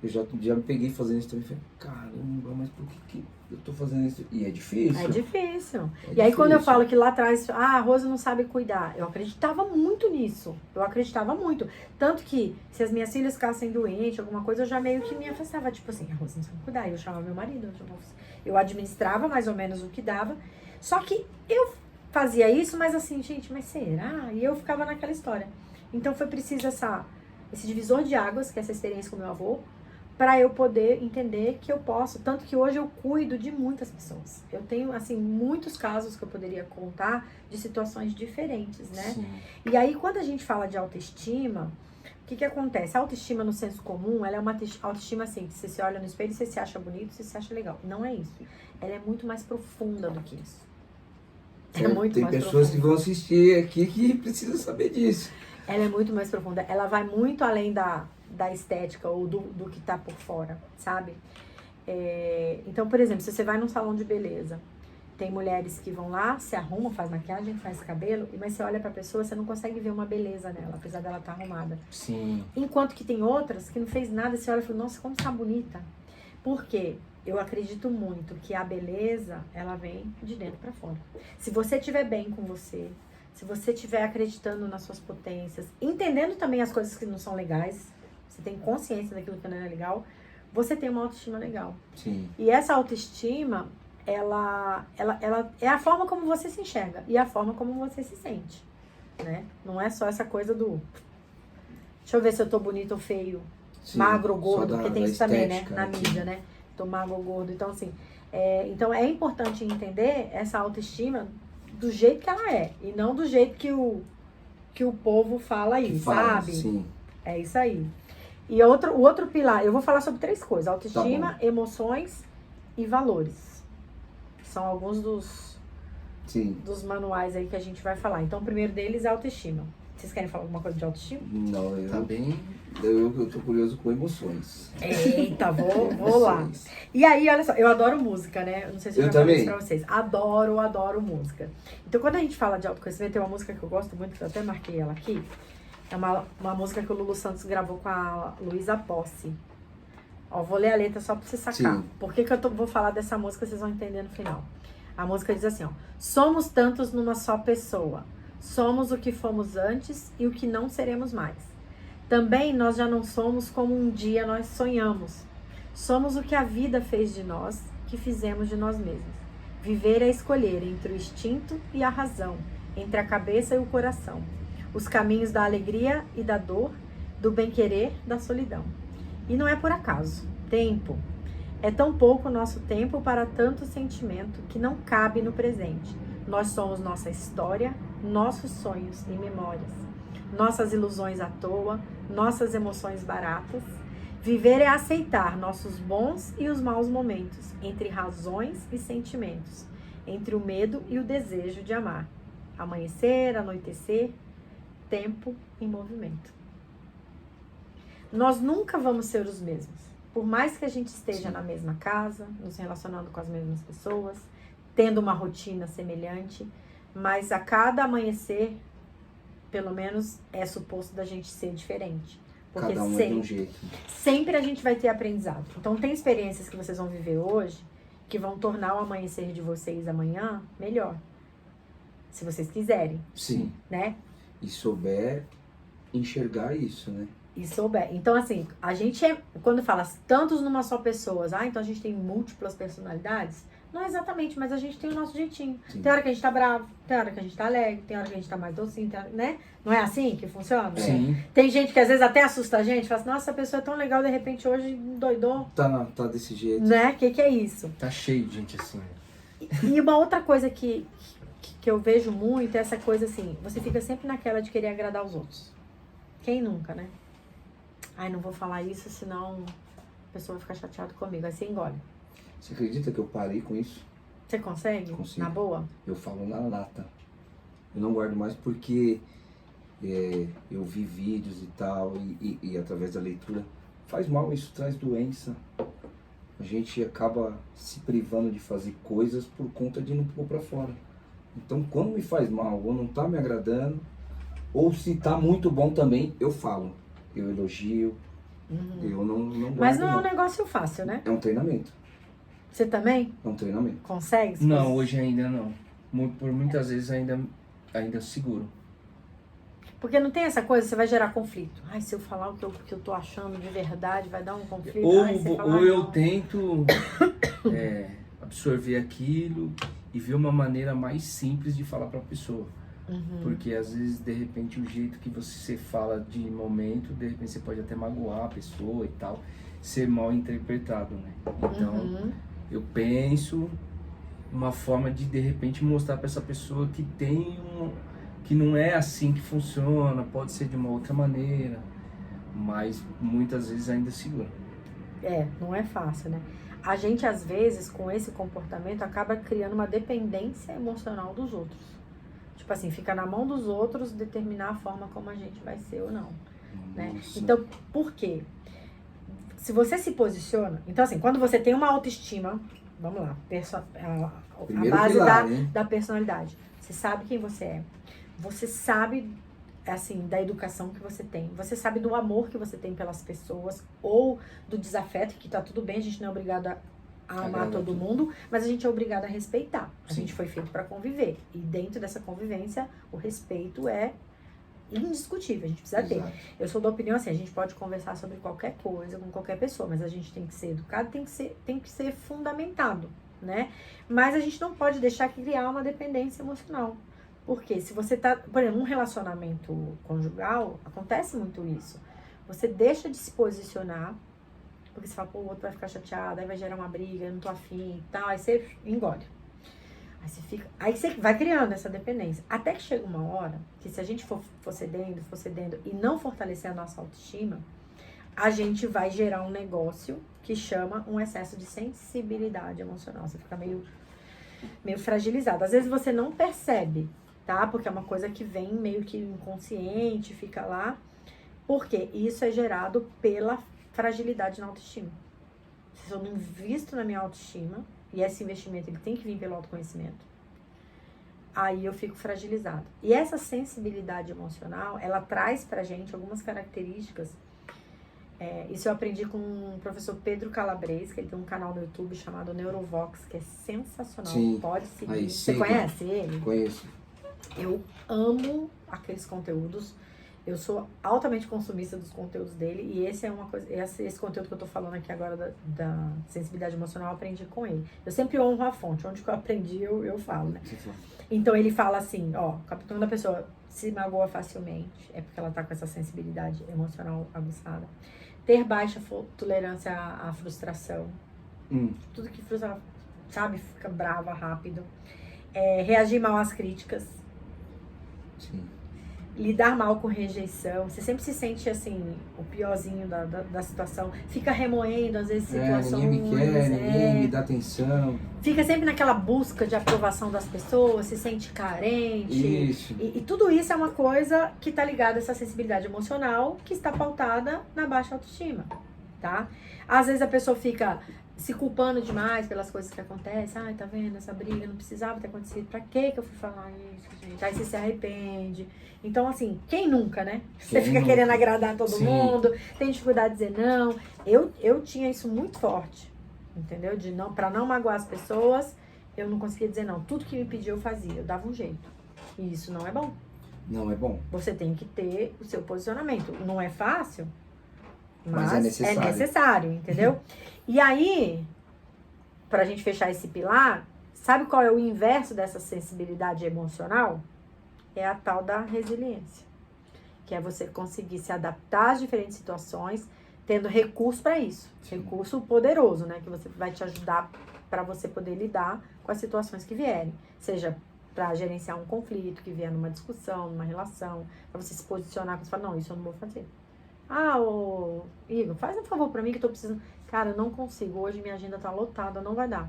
eu já me peguei fazendo isso também. Falei, caramba, mas por que eu tô fazendo isso? E é difícil. É difícil. É E aí quando eu difícil. falo que lá atrás, a Rosa não sabe cuidar, eu acreditava muito nisso. Eu acreditava muito. Tanto que se as minhas filhas ficassem doentes, alguma coisa, eu já meio que me afastava. Tipo assim, a Rosa não sabe cuidar. Eu chamava meu marido, eu administrava mais ou menos o que dava. Só que eu fazia isso, mas assim, gente, mas será? E eu ficava naquela história. Então foi preciso esse divisor de águas, que é essa experiência com meu avô, para eu poder entender que eu posso. Tanto que hoje eu cuido de muitas pessoas. Eu tenho, assim, muitos casos que eu poderia contar de situações diferentes, né? Sim. E aí, quando a gente fala de autoestima, o que acontece? A autoestima, no senso comum, ela é uma autoestima assim, que você se olha no espelho e você se acha bonito, você se acha legal. Não é isso. Ela é muito mais profunda do que isso. É muito Tem mais pessoas que profunda. vão assistir aqui que precisam saber disso. Ela é muito mais profunda. Ela vai muito além da estética ou do que tá por fora, sabe? Então, por exemplo, se você vai num salão de beleza, tem mulheres que vão lá, se arrumam, faz maquiagem, faz cabelo, mas você olha pra pessoa, você não consegue ver uma beleza nela, apesar dela estar arrumada. Sim. Enquanto que tem outras que não fez nada, você olha e fala, nossa, como tá bonita. Por quê? Eu acredito muito que a beleza, ela vem de dentro pra fora. Se você estiver bem com você, se você estiver acreditando nas suas potências, entendendo também as coisas que não são legais, você tem consciência daquilo que não é legal, você tem uma autoestima legal. Sim. E essa autoestima, ela é a forma como você se enxerga e a forma como você se sente, né? Não é só essa coisa do... Deixa eu ver se eu tô bonito ou feio, Sim. magro ou Só gordo, porque tem da isso também, né? estética, Na mídia, né? Tô magro ou gordo. Então, assim, então é importante entender essa autoestima do jeito que ela é e não do jeito que o povo fala aí, sabe? Sim. É isso aí. E o outro pilar, eu vou falar sobre 3 coisas: autoestima, Tá emoções e valores. São alguns dos manuais aí que a gente vai falar. Então, o primeiro deles é autoestima. Vocês querem falar alguma coisa de autoestima? Não, Tá bem. eu tô curioso com emoções. Eita, vou lá. Emoções. E aí, olha só, eu adoro música, né? Eu não sei se eu Eu já falei também. isso pra vocês. Adoro música. Então, quando a gente fala de autoconhecimento, tem uma música que eu gosto muito, que eu até marquei ela aqui. É uma música que o Lulu Santos gravou com a Luísa Posse. Ó, vou ler a letra só pra você sacar. Sim. Por que eu vou falar dessa música, vocês vão entender no final. A música diz assim, ó. Somos tantos numa só pessoa. Somos o que fomos antes e o que não seremos mais. Também nós já não somos como um dia nós sonhamos. Somos o que a vida fez de nós, que fizemos de nós mesmos. Viver é escolher entre o instinto e a razão, entre a cabeça e o coração. Os caminhos da alegria e da dor, do bem-querer, da solidão. E não é por acaso. Tempo. É tão pouco nosso tempo para tanto sentimento que não cabe no presente. Nós somos nossa história, nossos sonhos e memórias. Nossas ilusões à toa, nossas emoções baratas. Viver é aceitar nossos bons e os maus momentos, entre razões e sentimentos, entre o medo e o desejo de amar. Amanhecer, anoitecer, tempo em movimento. Nós nunca vamos ser os mesmos. Por mais que a gente esteja na mesma casa, nos relacionando com as mesmas pessoas, tendo uma rotina semelhante, mas a cada amanhecer, pelo menos é suposto da gente ser diferente. Porque Cada um é de um jeito. sempre a gente vai ter aprendizado. Então tem experiências que vocês vão viver hoje que vão tornar o amanhecer de vocês amanhã melhor. Se vocês quiserem, Sim. né? E souber enxergar isso, né? E souber. Então, assim, a gente quando fala tantos numa só pessoa, então a gente tem múltiplas personalidades, não é exatamente, mas a gente tem o nosso jeitinho. Sim. Tem hora que a gente tá bravo, tem hora que a gente tá alegre, tem hora que a gente tá mais docinho, né? Não é assim que funciona? Sim. Tem gente que às vezes até assusta a gente, fala assim, nossa, essa pessoa é tão legal, de repente hoje doidou, Tá desse jeito. né? Que é isso? Tá cheio de gente assim. E uma outra coisa que eu vejo muito é essa coisa assim, você fica sempre naquela de querer agradar os outros. Quem nunca, né? Ai, não vou falar isso, senão a pessoa vai ficar chateada comigo. Aí você engole. Você acredita que eu parei com isso? Você consegue? Consigo. Na boa? Eu falo na lata. Eu não guardo mais porque eu vi vídeos e tal, e através da leitura, faz mal, isso traz doença. A gente acaba se privando de fazer coisas por conta de não pôr pra fora. Então, quando me faz mal, ou não tá me agradando, ou se tá muito bom também, eu falo. Eu elogio, eu não guardo. Mas não é um negócio fácil, né? É um treinamento. Você também É um treinamento. consegue? Não, hoje ainda não. Por muitas vezes ainda seguro. Porque não tem essa coisa, você vai gerar conflito. Ai, se eu falar o que eu tô achando de verdade, vai dar um conflito. Ai, se falar, Ou eu não. tento absorver aquilo e ver uma maneira mais simples de falar para a pessoa. Porque às vezes, de repente, o jeito que você fala de momento, de repente você pode até magoar a pessoa e tal, ser mal interpretado, né? Então, eu penso uma forma de repente mostrar para essa pessoa que que não é assim que funciona, pode ser de uma outra maneira, mas muitas vezes ainda segura. Não é fácil, né? A gente, às vezes, com esse comportamento, acaba criando uma dependência emocional dos outros. Tipo assim, fica na mão dos outros determinar a forma como a gente vai ser ou não, né? Então, por quê? Se você se posiciona... Então, assim, quando você tem uma autoestima, vamos lá, a base pilar, da personalidade. Você sabe quem você é. Você sabe, assim, da educação que você tem. Você sabe do amor que você tem pelas pessoas ou do desafeto, que tá tudo bem, a gente não é obrigado a amar todo mundo, mas a gente é obrigado a respeitar. A gente foi feito para conviver. E dentro dessa convivência, o respeito é indiscutível, a gente precisa ter. Eu sou da opinião assim, a gente pode conversar sobre qualquer coisa com qualquer pessoa, mas a gente tem que ser educado, tem que ser fundamentado, né? Mas a gente não pode deixar criar uma dependência emocional. Porque se você tá, por exemplo, num relacionamento conjugal, acontece muito isso. Você deixa de se posicionar, porque você fala, pô, o outro vai ficar chateado, aí vai gerar uma briga, eu não tô afim e tal, aí você engole. Aí você vai criando essa dependência. Até que chega uma hora que se a gente for cedendo e não fortalecer a nossa autoestima, a gente vai gerar um negócio que chama um excesso de sensibilidade emocional. Você fica meio fragilizado. Às vezes você não percebe, tá? Porque é uma coisa que vem meio que inconsciente, fica lá. Porque isso é gerado pela fragilidade na autoestima. Se eu não invisto na minha autoestima, e esse investimento ele tem que vir pelo autoconhecimento, aí eu fico fragilizado. E essa sensibilidade emocional, ela traz pra gente algumas características. Isso eu aprendi com o professor Pedro Calabres, que ele tem um canal no YouTube chamado Neurovox, que é sensacional. Sim. Pode seguir. Aí, Você sim. conhece ele? Conheço. Eu amo aqueles conteúdos. Eu sou altamente consumista dos conteúdos dele. E esse é uma coisa. Esse conteúdo que eu tô falando aqui agora da sensibilidade emocional, eu aprendi com ele. Eu sempre honro a fonte. Onde que eu aprendi, eu falo, né? Então ele fala assim, quando a pessoa se magoa facilmente, é porque ela tá com essa sensibilidade emocional aguçada. Ter baixa tolerância à frustração. Tudo que frustra, sabe, fica brava rápido. Reagir mal às críticas. Sim. Lidar mal com rejeição. Você sempre se sente assim, o piorzinho da situação. Fica remoendo, às vezes, situações. Ninguém me quer, ninguém me dá atenção. Fica sempre naquela busca de aprovação das pessoas, se sente carente. Isso. E tudo isso é uma coisa que está ligada a essa sensibilidade emocional que está pautada na baixa autoestima, tá? Às vezes a pessoa fica se culpando demais pelas coisas que acontecem. Ai, tá vendo, essa briga não precisava ter acontecido. Pra que eu fui falar isso, gente? Aí você se arrepende. Então, assim, quem nunca, né? Você fica querendo agradar todo mundo, tem dificuldade de dizer não. Eu tinha isso muito forte, entendeu? Pra não magoar as pessoas, eu não conseguia dizer não. Tudo que me pedia eu fazia, eu dava um jeito. E isso não é bom. Não é bom. Você tem que ter o seu posicionamento. Não é fácil, mas é necessário, entendeu? E aí, pra gente fechar esse pilar, sabe qual é o inverso dessa sensibilidade emocional? É a tal da resiliência. Que é você conseguir se adaptar às diferentes situações, tendo recurso para isso. Recurso poderoso, né? Que vai te ajudar para você poder lidar com as situações que vierem. Seja para gerenciar um conflito que vier numa discussão, numa relação, para você se posicionar, você fala, não, isso eu não vou fazer. Ah, ô Igor, faz um favor para mim que eu tô precisando. Cara, eu não consigo, hoje minha agenda tá lotada, não vai dar.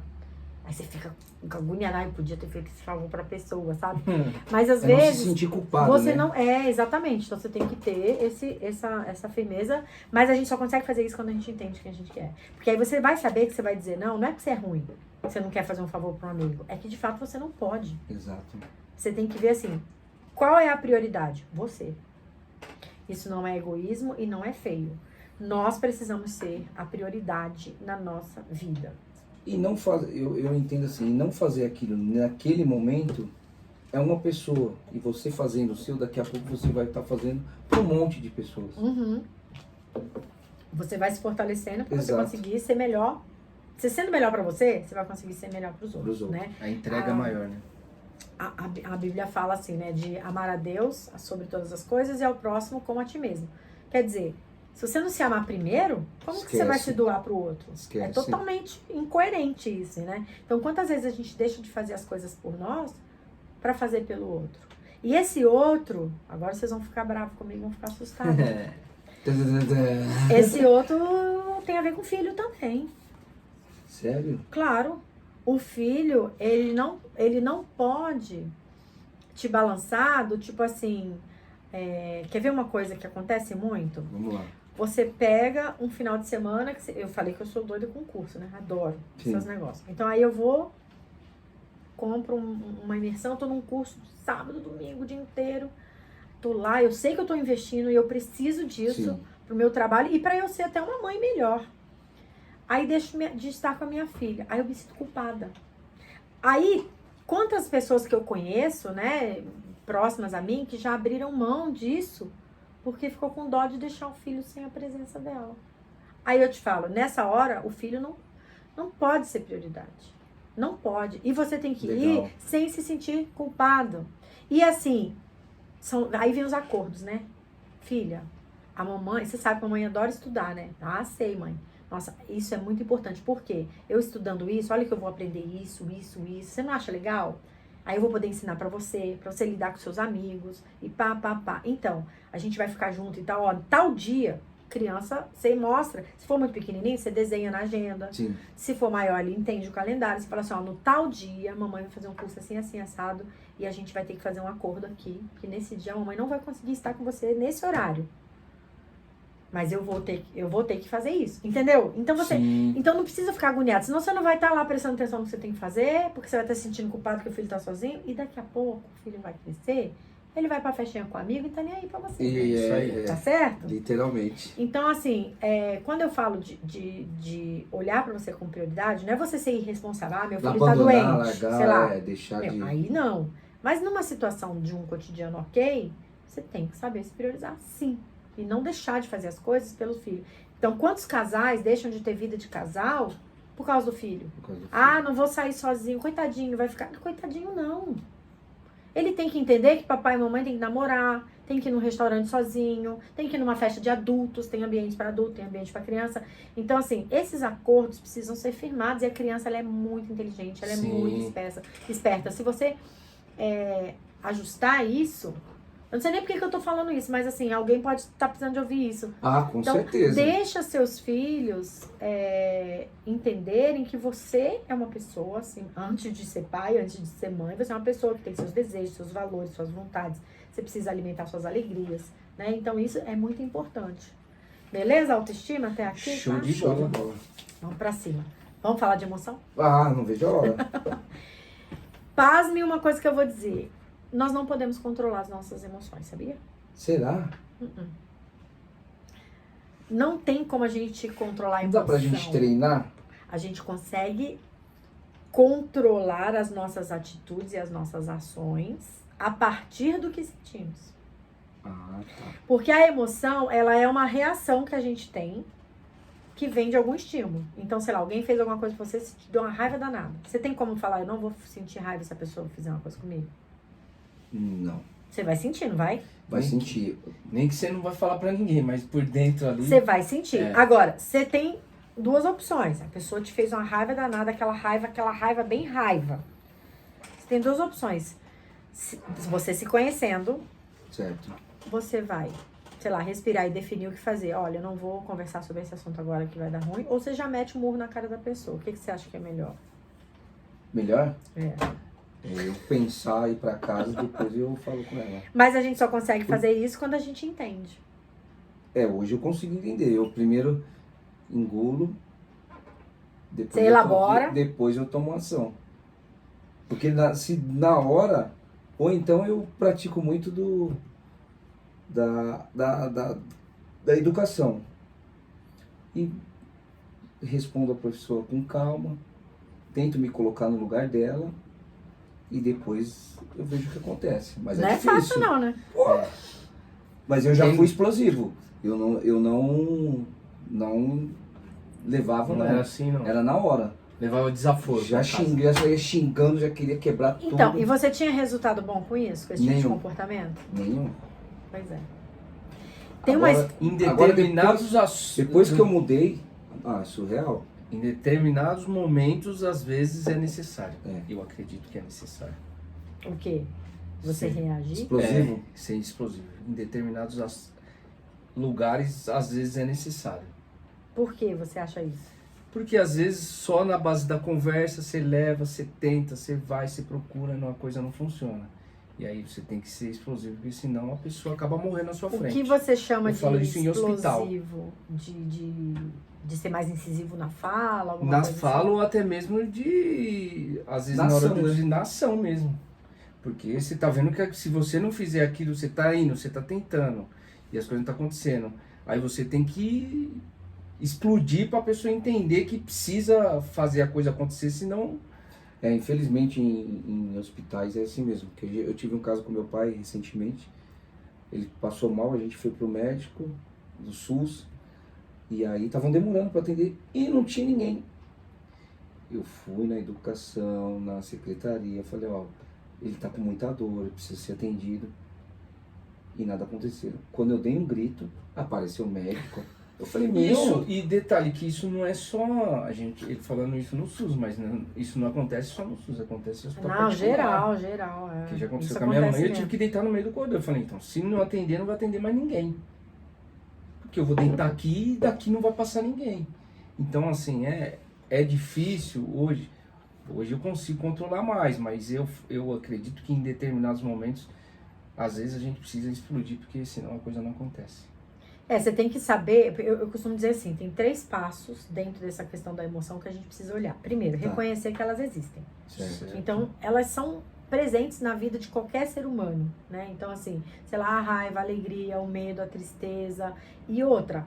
Aí você fica agoniado, eu podia ter feito esse favor pra pessoa, sabe? Mas às vezes... Não se sentir culpado, você né? não... exatamente. Então você tem que ter essa firmeza. Mas a gente só consegue fazer isso quando a gente entende o que a gente quer. Porque aí você vai saber que você vai dizer não é que você é ruim, que você não quer fazer um favor pra um amigo. É que de fato você não pode. Exato. Você tem que ver assim, qual é a prioridade? Você. Isso não é egoísmo e não é feio. Nós precisamos ser a prioridade na nossa vida. E não fazer, eu entendo assim, não fazer aquilo naquele momento é uma pessoa. E você fazendo o seu, daqui a pouco você vai estar fazendo para um monte de pessoas. Uhum. Você vai se fortalecendo para você Exato. conseguir ser melhor. Você sendo melhor para você, você vai conseguir ser melhor para os outros, outros. né? A entrega maior, né? A Bíblia fala assim, né? De amar a Deus sobre todas as coisas e ao próximo como a ti mesmo. Quer dizer, se você não se amar primeiro, como que você vai se doar pro outro? Esquece. É totalmente incoerente isso, né? Então, quantas vezes a gente deixa de fazer as coisas por nós para fazer pelo outro? E esse outro, agora vocês vão ficar bravos comigo, vão ficar assustados. Esse outro tem a ver com filho também. Sério? Claro. O filho, ele não pode te balançar do tipo assim... quer ver uma coisa que acontece muito? Vamos lá. Você pega um final de semana, eu falei que eu sou doida com curso, né? Adoro Sim. esses negócios. Então aí eu vou, compro uma imersão, tô num curso sábado, domingo, o dia inteiro. Tô lá, eu sei que eu tô investindo e eu preciso disso Sim. pro meu trabalho e pra eu ser até uma mãe melhor. Aí deixo de estar com a minha filha. Aí eu me sinto culpada. Aí, quantas pessoas que eu conheço, né, próximas a mim, que já abriram mão disso porque ficou com dó de deixar o filho sem a presença dela. Aí eu te falo, nessa hora, o filho não pode ser prioridade. Não pode. E você tem que Legal. ir sem se sentir culpado. E assim, aí vem os acordos, né? Filha, a mamãe, você sabe que a mamãe adora estudar, né? Ah, sei, mãe. Nossa, isso é muito importante. Por quê? Eu estudando isso, olha que eu vou aprender isso. Você não acha legal? Aí eu vou poder ensinar pra você lidar com seus amigos e pá. Então, a gente vai ficar junto e tal, ó, tal dia, criança, você mostra. Se for muito pequenininho, você desenha na agenda. Sim. Se for maior, ele entende o calendário. Você fala assim, ó, no tal dia, a mamãe vai fazer um curso assim, assim, assado, e a gente vai ter que fazer um acordo aqui, que nesse dia a mamãe não vai conseguir estar com você nesse horário. Mas eu vou ter que fazer isso, entendeu? Então não precisa ficar agoniado, senão você não vai estar lá prestando atenção no que você tem que fazer, porque você vai estar se sentindo culpado que o filho está sozinho, e daqui a pouco o filho vai crescer, ele vai pra festinha com o amigo e tá nem aí pra você. Isso aí. Tá certo? Literalmente. Então, assim, quando eu falo de olhar pra você com prioridade, não é você ser irresponsável, meu filho tá doente, largar, sei lá. deixar Meu, de... aí não. Mas numa situação de um cotidiano ok, você tem que saber se priorizar, sim. E não deixar de fazer as coisas pelo filho. Então, quantos casais deixam de ter vida de casal por causa do filho? Ah, não vou sair sozinho. Coitadinho, vai ficar... Coitadinho, não. Ele tem que entender que papai e mamãe tem que namorar, tem que ir num restaurante sozinho, tem que ir numa festa de adultos, tem ambiente para adulto, tem ambiente para criança. Então, assim, esses acordos precisam ser firmados e a criança, ela é muito inteligente, ela é muito esperta. Se você ajustar isso... Eu não sei nem por que eu tô falando isso, mas assim, alguém pode estar precisando de ouvir isso. Ah, com então, certeza. Deixa seus filhos entenderem que você é uma pessoa, assim, antes de ser pai, antes de ser mãe, você é uma pessoa que tem seus desejos, seus valores, suas vontades. Você precisa alimentar suas alegrias, né? Então, isso é muito importante. Beleza? Autoestima até aqui? Show Tá? de bola. Vamos pra cima. Vamos falar de emoção? Ah, não vejo a hora. Pasme uma coisa que eu vou dizer. Nós não podemos controlar as nossas emoções, sabia? Será? Não tem como a gente controlar a Não emoção. dá pra gente treinar? A gente consegue controlar as nossas atitudes e as nossas ações a partir do que sentimos. Ah, tá. Porque a emoção, ela é uma reação que a gente tem que vem de algum estímulo. Então, sei lá, alguém fez alguma coisa com você, te deu uma raiva danada. Você tem como falar, eu não vou sentir raiva se a pessoa fizer uma coisa comigo? Não. Você vai sentir, não vai? Vai sentir. Nem que você não vai falar pra ninguém, mas por dentro ali... Você vai sentir. É. Agora, você tem duas opções. A pessoa te fez uma raiva danada, aquela raiva bem raiva. Você tem duas opções. Você se conhecendo, Certo. você vai, sei lá, respirar e definir o que fazer. Olha, eu não vou conversar sobre esse assunto agora que vai dar ruim. Ou você já mete o murro na cara da pessoa. O que você acha que é melhor? Melhor? É. É eu pensar, ir pra casa, depois eu falo com ela. Mas a gente só consegue fazer isso quando a gente entende. Hoje eu consigo entender. Eu primeiro engulo, depois Você elabora. depois eu tomo ação. Porque se na hora, ou então eu pratico muito da educação. E respondo a professora com calma, tento me colocar no lugar dela e depois eu vejo o que acontece. Mas Não é é difícil. fácil não, né? Mas eu já Tem- fui explosivo. Eu não levava, Não não. era assim, não. Era na hora. Levava desaforo. Já pra casa. xinguei, já saía xingando, já queria quebrar Então, tudo. e você tinha resultado bom com isso? Com esse tipo de Nenhum. comportamento? Nenhum. Pois é. Tem Agora, uma... Em agora determinados assuntos. depois que eu mudei, é surreal. Em determinados momentos, às vezes é necessário. É. Eu acredito que é necessário. O quê? Você Sim. reagir? Explosivo. Ser explosivo. Em determinados lugares, às vezes é necessário. Por que você acha isso? Porque às vezes só na base da conversa você leva, você tenta, você vai, você procura, a coisa não funciona. E aí você tem que ser explosivo, porque senão a pessoa acaba morrendo na sua O frente. que você chama Eu de falo isso em hospital. explosivo? De ser mais incisivo na fala? Alguma Na coisa fala assim? ou até mesmo de... Às vezes Na na hora ação, né? de na ação mesmo. Porque você tá vendo que se você não fizer aquilo, você tá indo, você tá tentando. E as coisas não tá acontecendo. Aí você tem que explodir pra pessoa entender que precisa fazer a coisa acontecer, senão... Infelizmente em hospitais é assim mesmo. Porque eu tive um caso com meu pai recentemente. Ele passou mal, a gente foi pro médico do SUS. E aí estavam demorando para atender e não tinha ninguém. Eu fui na educação, na secretaria, falei, ele tá com muita dor, ele precisa ser atendido. E nada aconteceu. Quando eu dei um grito, apareceu o médico. Eu falei, Isso, e detalhe, que isso não é só ele falando isso no SUS, mas isso não acontece só no SUS, acontece no hospital Não, particular. geral. É. Que já aconteceu Isso com a minha mãe, acontece eu tive mesmo. que deitar no meio do corredor. Eu falei, então, se não atender, não vai atender mais ninguém. Porque eu vou deitar aqui e daqui não vai passar ninguém. Então, assim, é difícil hoje. Hoje eu consigo controlar mais, mas eu acredito que em determinados momentos, às vezes a gente precisa explodir, porque senão a coisa não acontece. Você tem que saber, eu costumo dizer assim, tem 3 passos dentro dessa questão da emoção que a gente precisa olhar. Primeiro, Tá. reconhecer que elas existem. certo. Então, elas são presentes na vida de qualquer ser humano, né? Então, assim, sei lá, a raiva, a alegria, o medo, a tristeza. E outra,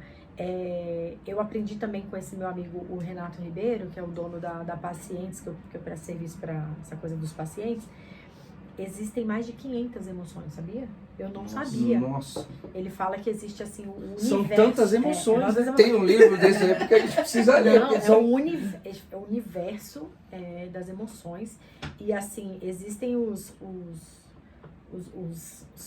eu aprendi também com esse meu amigo, o Renato Ribeiro, que é o dono da Pacientes, que eu presto serviço para essa coisa dos pacientes. Existem mais de 500 emoções, sabia? Eu não sabia. Nossa. Ele fala que existe, assim, o universo. São tantas emoções, tantas né? emoções. Tem um livro desse aí porque a gente precisa ler. Não, porque é o universo das emoções. E assim, existem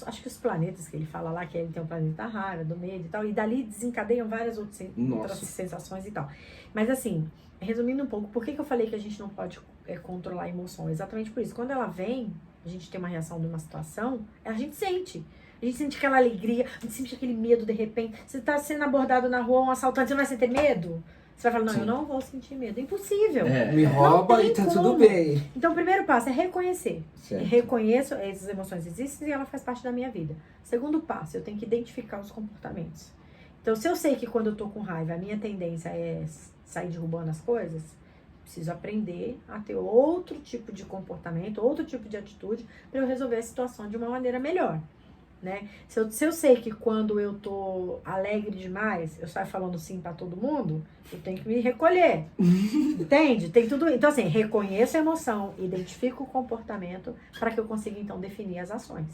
acho que os planetas que ele fala lá, que ele tem o planeta da raiva, do medo e tal, e dali desencadeiam várias outras Nossa. sensações e tal. Mas assim, resumindo um pouco, por que eu falei que a gente não pode controlar a emoção? Exatamente por isso. Quando ela vem, a gente tem uma reação de uma situação, a gente sente. A gente sente aquela alegria, a gente sente aquele medo de repente. Você tá sendo abordado na rua, um assaltante, você não vai sentir medo? Você vai falar, não, Sim. eu não vou sentir medo. É impossível. Me rouba tem e tá como. tudo bem. Então, o primeiro passo é reconhecer. Certo. Reconheço, essas emoções existem e ela faz parte da minha vida. Segundo passo, eu tenho que identificar os comportamentos. Então, se eu sei que quando eu tô com raiva, a minha tendência é sair derrubando as coisas, preciso aprender a ter outro tipo de comportamento, outro tipo de atitude para eu resolver a situação de uma maneira melhor. Né? Se eu sei que quando eu tô alegre demais, eu saio falando sim pra todo mundo, eu tenho que me recolher. Entende? Tem tudo. Então, assim, reconheço a emoção, identifico o comportamento para que eu consiga, então, definir as ações.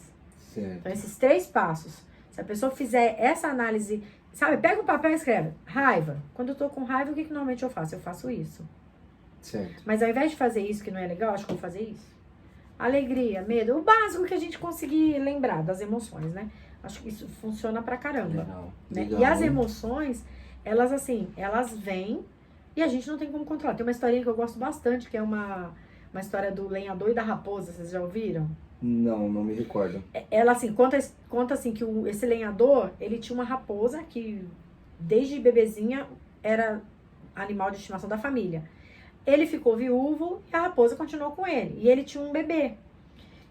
Certo. Então, esses 3 passos. Se a pessoa fizer essa análise, sabe, pega um papel e escreve. Raiva. Quando eu tô com raiva, o que normalmente eu faço? Eu faço isso. Certo. Mas ao invés de fazer isso, que não é legal, acho que eu vou fazer isso. Alegria, medo, o básico que a gente conseguir lembrar das emoções, né? Acho que isso funciona pra caramba. Legal. Né? Legal, E as hein? emoções, elas assim, elas vêm, E a gente não tem como controlar. Tem uma historinha que eu gosto bastante, que é uma história do lenhador e da raposa, vocês já ouviram? Não me recordo. Ela, assim, conta assim, que esse lenhador, ele tinha uma raposa que, desde bebezinha, era animal de estimação da família. Ele ficou viúvo e a raposa continuou com ele. E ele tinha um bebê.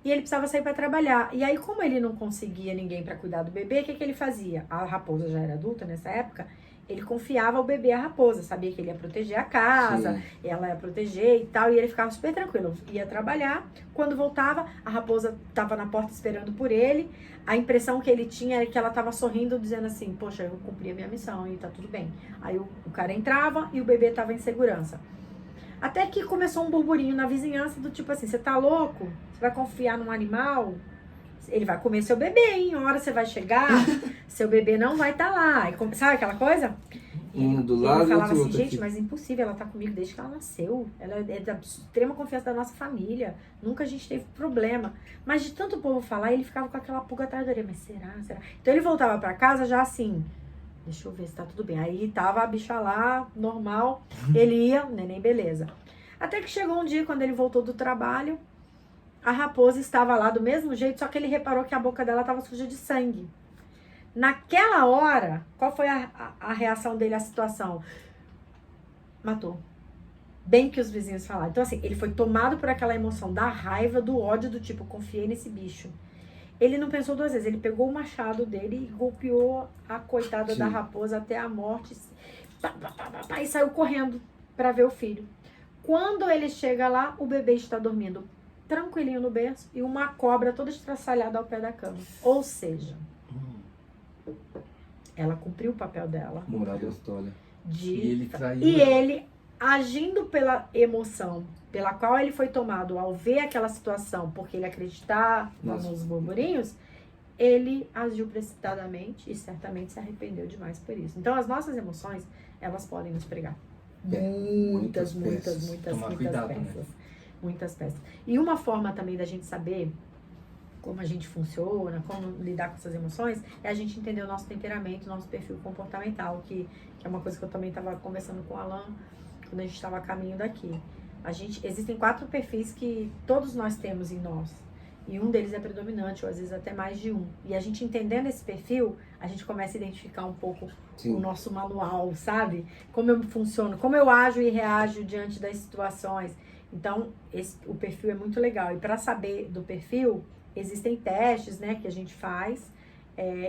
E ele precisava sair para trabalhar. E aí, como ele não conseguia ninguém para cuidar do bebê, o que ele fazia? A raposa já era adulta nessa época. Ele confiava o bebê à raposa. Sabia que ele ia proteger a casa, Sim. ela ia proteger e tal. E ele ficava super tranquilo. Ia trabalhar. Quando voltava, a raposa estava na porta esperando por ele. A impressão que ele tinha era que ela estava sorrindo, dizendo assim, poxa, eu cumpri a minha missão e tá tudo bem. Aí o cara entrava e o bebê estava em segurança. Até que começou um burburinho na vizinhança do tipo assim, você tá louco? Você vai confiar num animal? Ele vai comer seu bebê, hein? Uma hora você vai chegar, seu bebê não vai estar lá. E, sabe aquela coisa? Um do E lado ele e falava outro assim, gente, aqui. mas impossível, ela tá comigo desde que ela nasceu. Ela é da extrema confiança da nossa família. Nunca a gente teve problema. Mas de tanto povo falar, ele ficava com aquela pulga atrás da orelha. Mas será? Então ele voltava pra casa já assim... Deixa eu ver se tá tudo bem. Aí tava a bicha lá, normal. Ele ia, neném, beleza. Até que chegou um dia, quando ele voltou do trabalho, a raposa estava lá do mesmo jeito, só que ele reparou que a boca dela estava suja de sangue. Naquela hora, qual foi a reação dele à situação? Matou. Bem que os vizinhos falaram. Então, assim, ele foi tomado por aquela emoção da raiva, do ódio, do tipo, confiei nesse bicho. Ele não pensou duas vezes, ele pegou o machado dele e golpeou a coitada Sim. da raposa até a morte. E saiu correndo para ver o filho. Quando ele chega lá, o bebê está dormindo tranquilinho no berço e uma cobra toda estraçalhada ao pé da cama. Ou seja, ela cumpriu o papel dela. Moral da história. E ele traiu. E ele, agindo pela emoção pela qual ele foi tomado ao ver aquela situação, porque ele acreditava nos burburinhos, ele agiu precipitadamente e certamente se arrependeu demais por isso. Então, as nossas emoções, elas podem nos pregar. Muitas peças. Cuidado, peças. né? Muitas peças. E uma forma também da gente saber como a gente funciona, como lidar com essas emoções, é a gente entender o nosso temperamento, o nosso perfil comportamental, que é uma coisa que eu também estava conversando com o Alan quando a gente estava a caminho daqui. Existem 4 perfis que todos nós temos em nós. E um deles é predominante, ou às vezes até mais de um. E a gente entendendo esse perfil, a gente começa a identificar um pouco Sim. o nosso manual, sabe? Como eu funciono, como eu ajo e reajo diante das situações. Então, o perfil é muito legal. E para saber do perfil, existem testes, né, que a gente faz.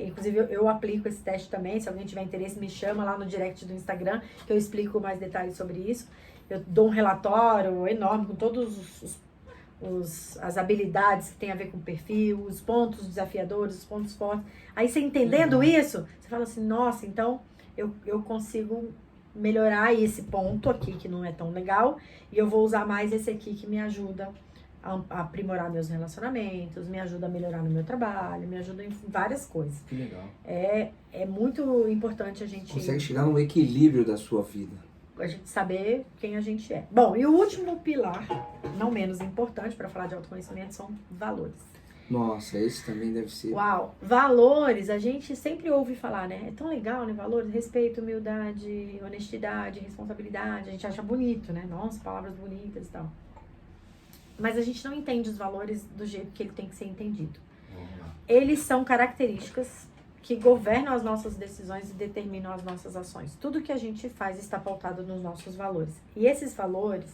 Inclusive, eu aplico esse teste também. Se alguém tiver interesse, me chama lá no direct do Instagram, que eu explico mais detalhes sobre isso. Eu dou um relatório enorme com todos as habilidades que tem a ver com o perfil, os pontos desafiadores, os pontos fortes. Aí você entendendo isso, você fala assim, nossa, então eu consigo melhorar esse ponto aqui que não é tão legal e eu vou usar mais esse aqui que me ajuda a aprimorar meus relacionamentos, me ajuda a melhorar no meu trabalho, me ajuda em várias coisas. Que legal. É muito importante a gente... Consegue chegar no equilíbrio da sua vida. A gente saber quem a gente é. Bom, e o último pilar, não menos importante para falar de autoconhecimento, são valores. Nossa, esse também deve ser. Uau! Valores, a gente sempre ouve falar, né? É tão legal, né? Valores, respeito, humildade, honestidade, responsabilidade. A gente acha bonito, né? Nossa, palavras bonitas e tal. Mas a gente não entende os valores do jeito que ele tem que ser entendido. Vamos lá. Eles são características que governam as nossas decisões e determinam as nossas ações. Tudo que a gente faz está pautado nos nossos valores. E esses valores,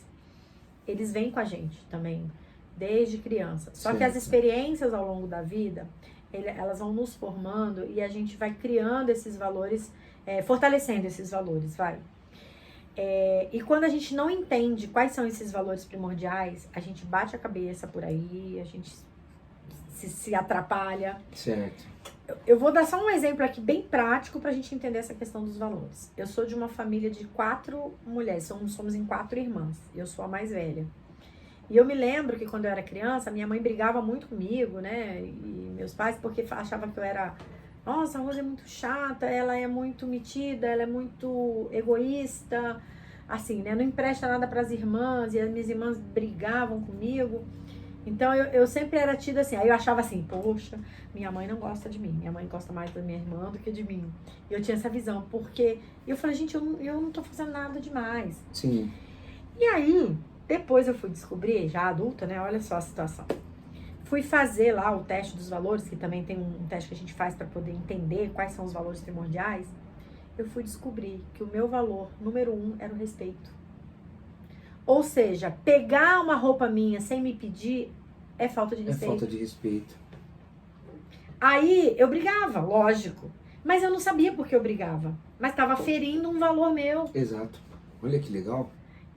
eles vêm com a gente também, desde criança. Só que as experiências ao longo da vida, elas vão nos formando e a gente vai criando esses valores, fortalecendo esses valores, vai. E quando a gente não entende quais são esses valores primordiais, a gente bate a cabeça por aí, a gente se atrapalha. Certo. Eu vou dar só um exemplo aqui bem prático pra gente entender essa questão dos valores. Eu sou de uma família de 4 mulheres, somos em 4 irmãs, e eu sou a mais velha. E eu me lembro que quando eu era criança, minha mãe brigava muito comigo, né, e meus pais, porque achava que eu era, nossa, a Rosa é muito chata, ela é muito metida, ela é muito egoísta, assim, né, não empresta nada pras irmãs, e as minhas irmãs brigavam comigo. Então eu sempre era tida assim, aí eu achava assim, poxa, minha mãe não gosta de mim, minha mãe gosta mais da minha irmã do que de mim. Eu tinha essa visão, porque eu falei, gente, eu não tô fazendo nada demais. Sim. E aí, depois eu fui descobrir, já adulta, né, olha só a situação. Fui fazer lá o teste dos valores, que também tem um teste que a gente faz para poder entender quais são os valores primordiais. Eu fui descobrir que o meu valor número 1 era o respeito. Ou seja, pegar uma roupa minha sem me pedir é falta de É respeito. falta de respeito. Aí eu brigava, lógico. Mas eu não sabia por que eu brigava. Mas estava ferindo um valor meu. Exato. Olha que legal.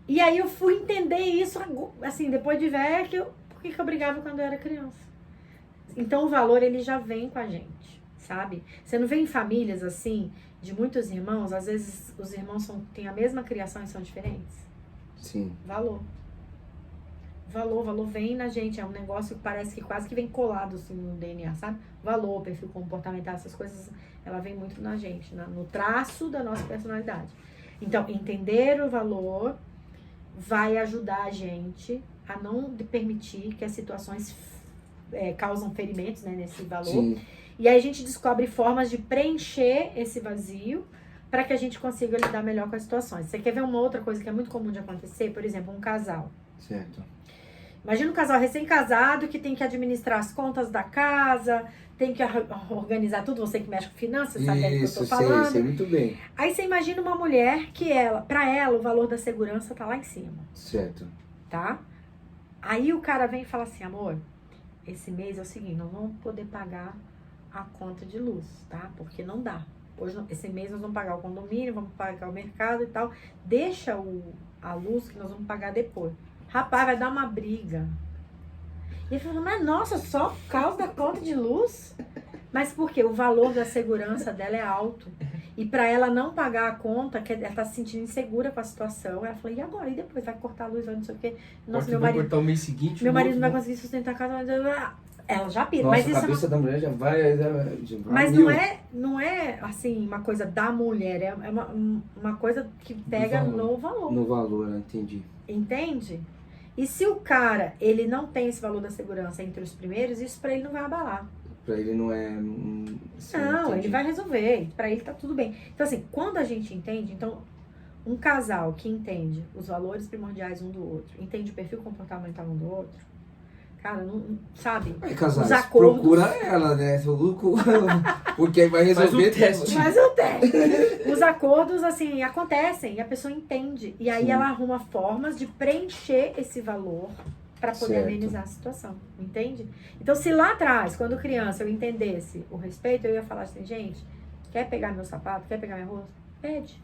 E aí eu fui entender isso, assim, depois de velha, por que eu brigava quando eu era criança. Então o valor, ele já vem com a gente, sabe? Você não vê em famílias, assim, de muitos irmãos, às vezes os irmãos têm a mesma criação e são diferentes? Sim. Valor. Valor vem na gente, é um negócio que parece que quase que vem colado assim no DNA, sabe? Valor, perfil comportamental, essas coisas, ela vem muito na gente, no traço da nossa personalidade. Então, entender o valor vai ajudar a gente a não permitir que as situações causam ferimentos, né, nesse valor. Sim. E aí a gente descobre formas de preencher esse vazio para que a gente consiga lidar melhor com as situações. Você quer ver uma outra coisa que é muito comum de acontecer? Por exemplo, um casal. Certo. Imagina um casal recém-casado que tem que administrar as contas da casa, tem que organizar tudo, você que mexe com finanças, sabe do que eu tô falando? Sei muito bem. Aí você imagina uma mulher que pra ela, o valor da segurança tá lá em cima, Certo. tá? Aí o cara vem e fala assim, amor, esse mês é o seguinte, nós vamos poder pagar a conta de luz, tá? Porque não dá. Hoje, esse mês nós vamos pagar o condomínio, vamos pagar o mercado e tal. Deixa a luz que nós vamos pagar depois. Rapaz, vai dar uma briga. E ele falou, mas nossa, só por causa da conta de luz? Mas por quê? O valor da segurança dela é alto. E para ela não pagar a conta, que ela tá se sentindo insegura com a situação, ela falou, e agora? E depois? Vai cortar a luz, vai não sei o quê. Nossa, Vai cortar o mês seguinte. meu marido não vai conseguir sustentar a casa. Ela já pira. Nossa, Mas isso a cabeça da mulher já vai mas mil. não é assim uma coisa da mulher, é uma coisa que pega no valor. No valor, entendi. Entende? E se o cara, ele não tem esse valor da segurança entre os primeiros, isso pra ele não vai abalar. Pra ele não é... Sim, Não, entendi. ele vai resolver, pra ele tá tudo bem. Então assim, quando a gente entende, então um casal que entende os valores primordiais um do outro, entende o perfil comportamental um do outro, cara, não sabe? Aí, casais, os acordos, procura ela, né? Porque aí vai resolver... Faz o teste. Os acordos, assim, acontecem e a pessoa entende. E aí Sim. ela arruma formas de preencher esse valor para poder Certo. amenizar a situação. Entende? Então, se lá atrás, quando criança, eu entendesse o respeito, eu ia falar assim, gente, quer pegar meu sapato? Quer pegar minha roupa? Pede.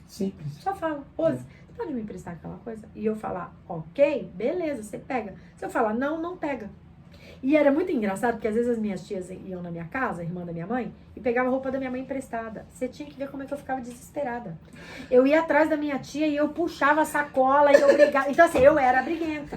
Simples. Só fala. Ô, você pode me emprestar aquela coisa? E eu falar, ok, beleza, você pega. Se eu falar, não pega. E era muito engraçado, porque às vezes as minhas tias iam na minha casa, irmã da minha mãe, e pegava a roupa da minha mãe emprestada. Você tinha que ver como é que eu ficava desesperada. Eu ia atrás da minha tia e eu puxava a sacola e eu brigava. Então assim, eu era briguenta.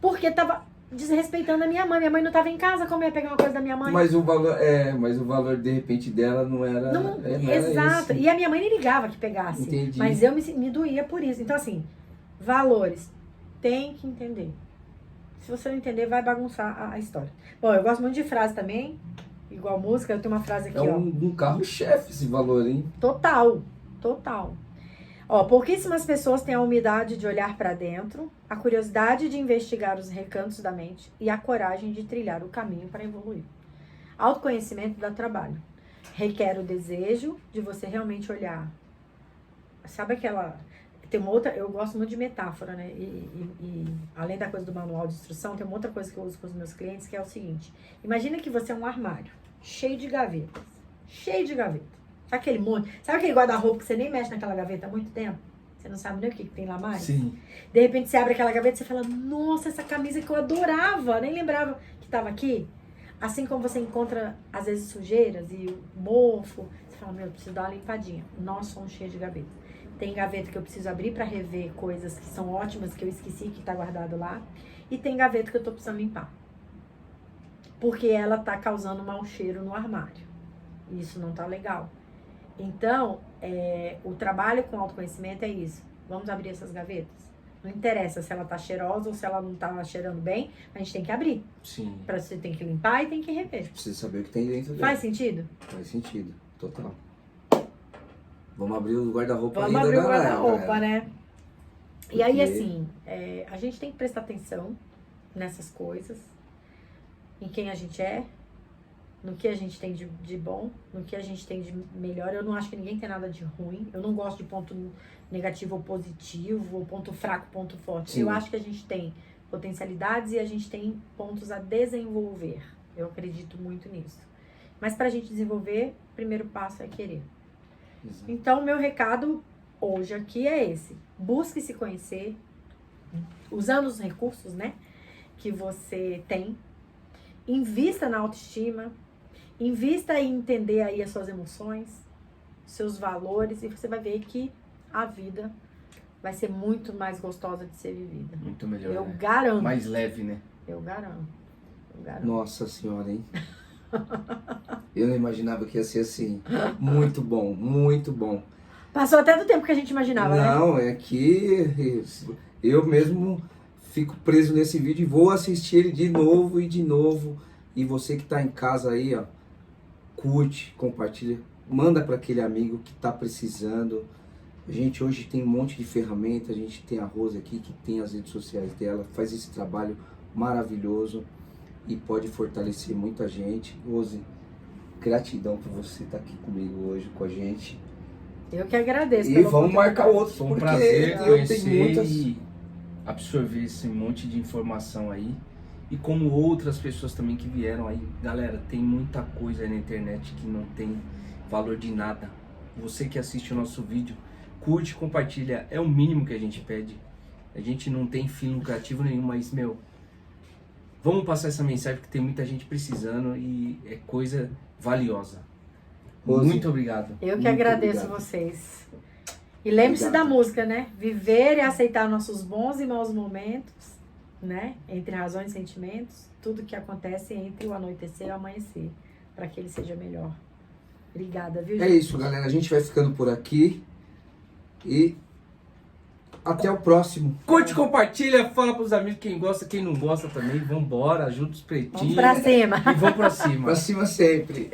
Porque tava desrespeitando a minha mãe. Minha mãe não tava em casa, como eu ia pegar uma coisa da minha mãe? Mas o valor de repente dela não era... Não, não era exato. esse. E a minha mãe nem ligava que pegasse. Entendi. Mas eu me doía por isso. Então assim, valores. Tem que entender. Se você não entender, vai bagunçar a história. Bom, eu gosto muito de frase também. Igual música, eu tenho uma frase aqui, É ó. um carro-chefe esse valor, hein? Total. Ó, pouquíssimas pessoas têm a humildade de olhar pra dentro, a curiosidade de investigar os recantos da mente e a coragem de trilhar o caminho para evoluir. Autoconhecimento dá trabalho. Requer o desejo de você realmente olhar. Sabe aquela... Tem uma outra... Eu gosto muito de metáfora, né? E além da coisa do manual de instrução, tem uma outra coisa que eu uso com os meus clientes, que é o seguinte. Imagina que você é um armário, cheio de gavetas. Sabe aquele monte? Sabe aquele guarda-roupa que você nem mexe naquela gaveta há muito tempo? Você não sabe nem o que tem lá mais? Sim. De repente você abre aquela gaveta e você fala, nossa, essa camisa que eu adorava, nem lembrava que estava aqui. Assim como você encontra, às vezes, sujeiras e mofo, você fala, meu, eu preciso dar uma limpadinha. Nós somos cheios de gavetas. Tem gaveta que eu preciso abrir para rever coisas que são ótimas, que eu esqueci, que tá guardado lá. E tem gaveta que eu tô precisando limpar. Porque ela tá causando mau cheiro no armário. E isso não tá legal. Então, o trabalho com autoconhecimento é isso. Vamos abrir essas gavetas? Não interessa se ela tá cheirosa ou se ela não tá cheirando bem, a gente tem que abrir. Sim. Pra você tem que limpar e tem que rever. Precisa saber o que tem dentro dela. Faz sentido? Faz sentido, total. Vamos abrir o guarda-roupa Vamos ainda, abrir o galera, guarda-roupa, galera. né? E aí, Porque- assim, a gente tem que prestar atenção nessas coisas, em quem a gente é, no que a gente tem de bom, no que a gente tem de melhor. Eu não acho que ninguém tem nada de ruim. Eu não gosto de ponto negativo ou positivo, ou ponto fraco, ponto forte. Sim. Eu acho que a gente tem potencialidades e a gente tem pontos a desenvolver. Eu acredito muito nisso. Mas pra gente desenvolver, o primeiro passo é querer. Exato. Então, meu recado hoje aqui é esse. Busque se conhecer, usando os recursos, né, que você tem. Invista na autoestima. Invista em entender aí as suas emoções, seus valores. E você vai ver que a vida vai ser muito mais gostosa de ser vivida. Muito melhor, Eu né? garanto. Mais leve, né? Eu garanto. Eu garanto. Nossa senhora, hein? Eu não imaginava que ia ser assim. Muito bom, muito bom. Passou até do tempo que a gente imaginava, né? Não, é que eu mesmo fico preso nesse vídeo e vou assistir ele de novo e de novo. E você que tá em casa aí, ó, curte, compartilha, manda para aquele amigo que tá precisando. A gente hoje tem um monte de ferramenta, a gente tem a Rose aqui que tem as redes sociais dela, faz esse trabalho maravilhoso e pode fortalecer muita gente. Rose, gratidão por você estar aqui comigo hoje, com a gente. Eu que agradeço. E pela vamos marcar oportunidade. outros, Foi um porque prazer eu conhecer tenho muitas... e absorver esse monte de informação aí. E como outras pessoas também que vieram aí. Galera, tem muita coisa aí na internet que não tem valor de nada. Você que assiste o nosso vídeo, curte, compartilha. É o mínimo que a gente pede. A gente não tem fim lucrativo nenhum, mas, meu, vamos passar essa mensagem porque tem muita gente precisando e é coisa valiosa. Rose, Muito obrigado. Eu que Muito agradeço obrigado. vocês. E lembre-se Obrigado. da música, né? Viver e aceitar nossos bons e maus momentos, né? Entre razões e sentimentos, tudo que acontece entre o anoitecer e o amanhecer, para que ele seja melhor. Obrigada, viu, É gente? isso, galera. A gente vai ficando por aqui e até o próximo. Curte, compartilha, fala pros amigos quem gosta, quem não gosta também. Vambora, ajuda os Vamos pretinhos. pra cima. E vamos pra cima. Pra cima sempre.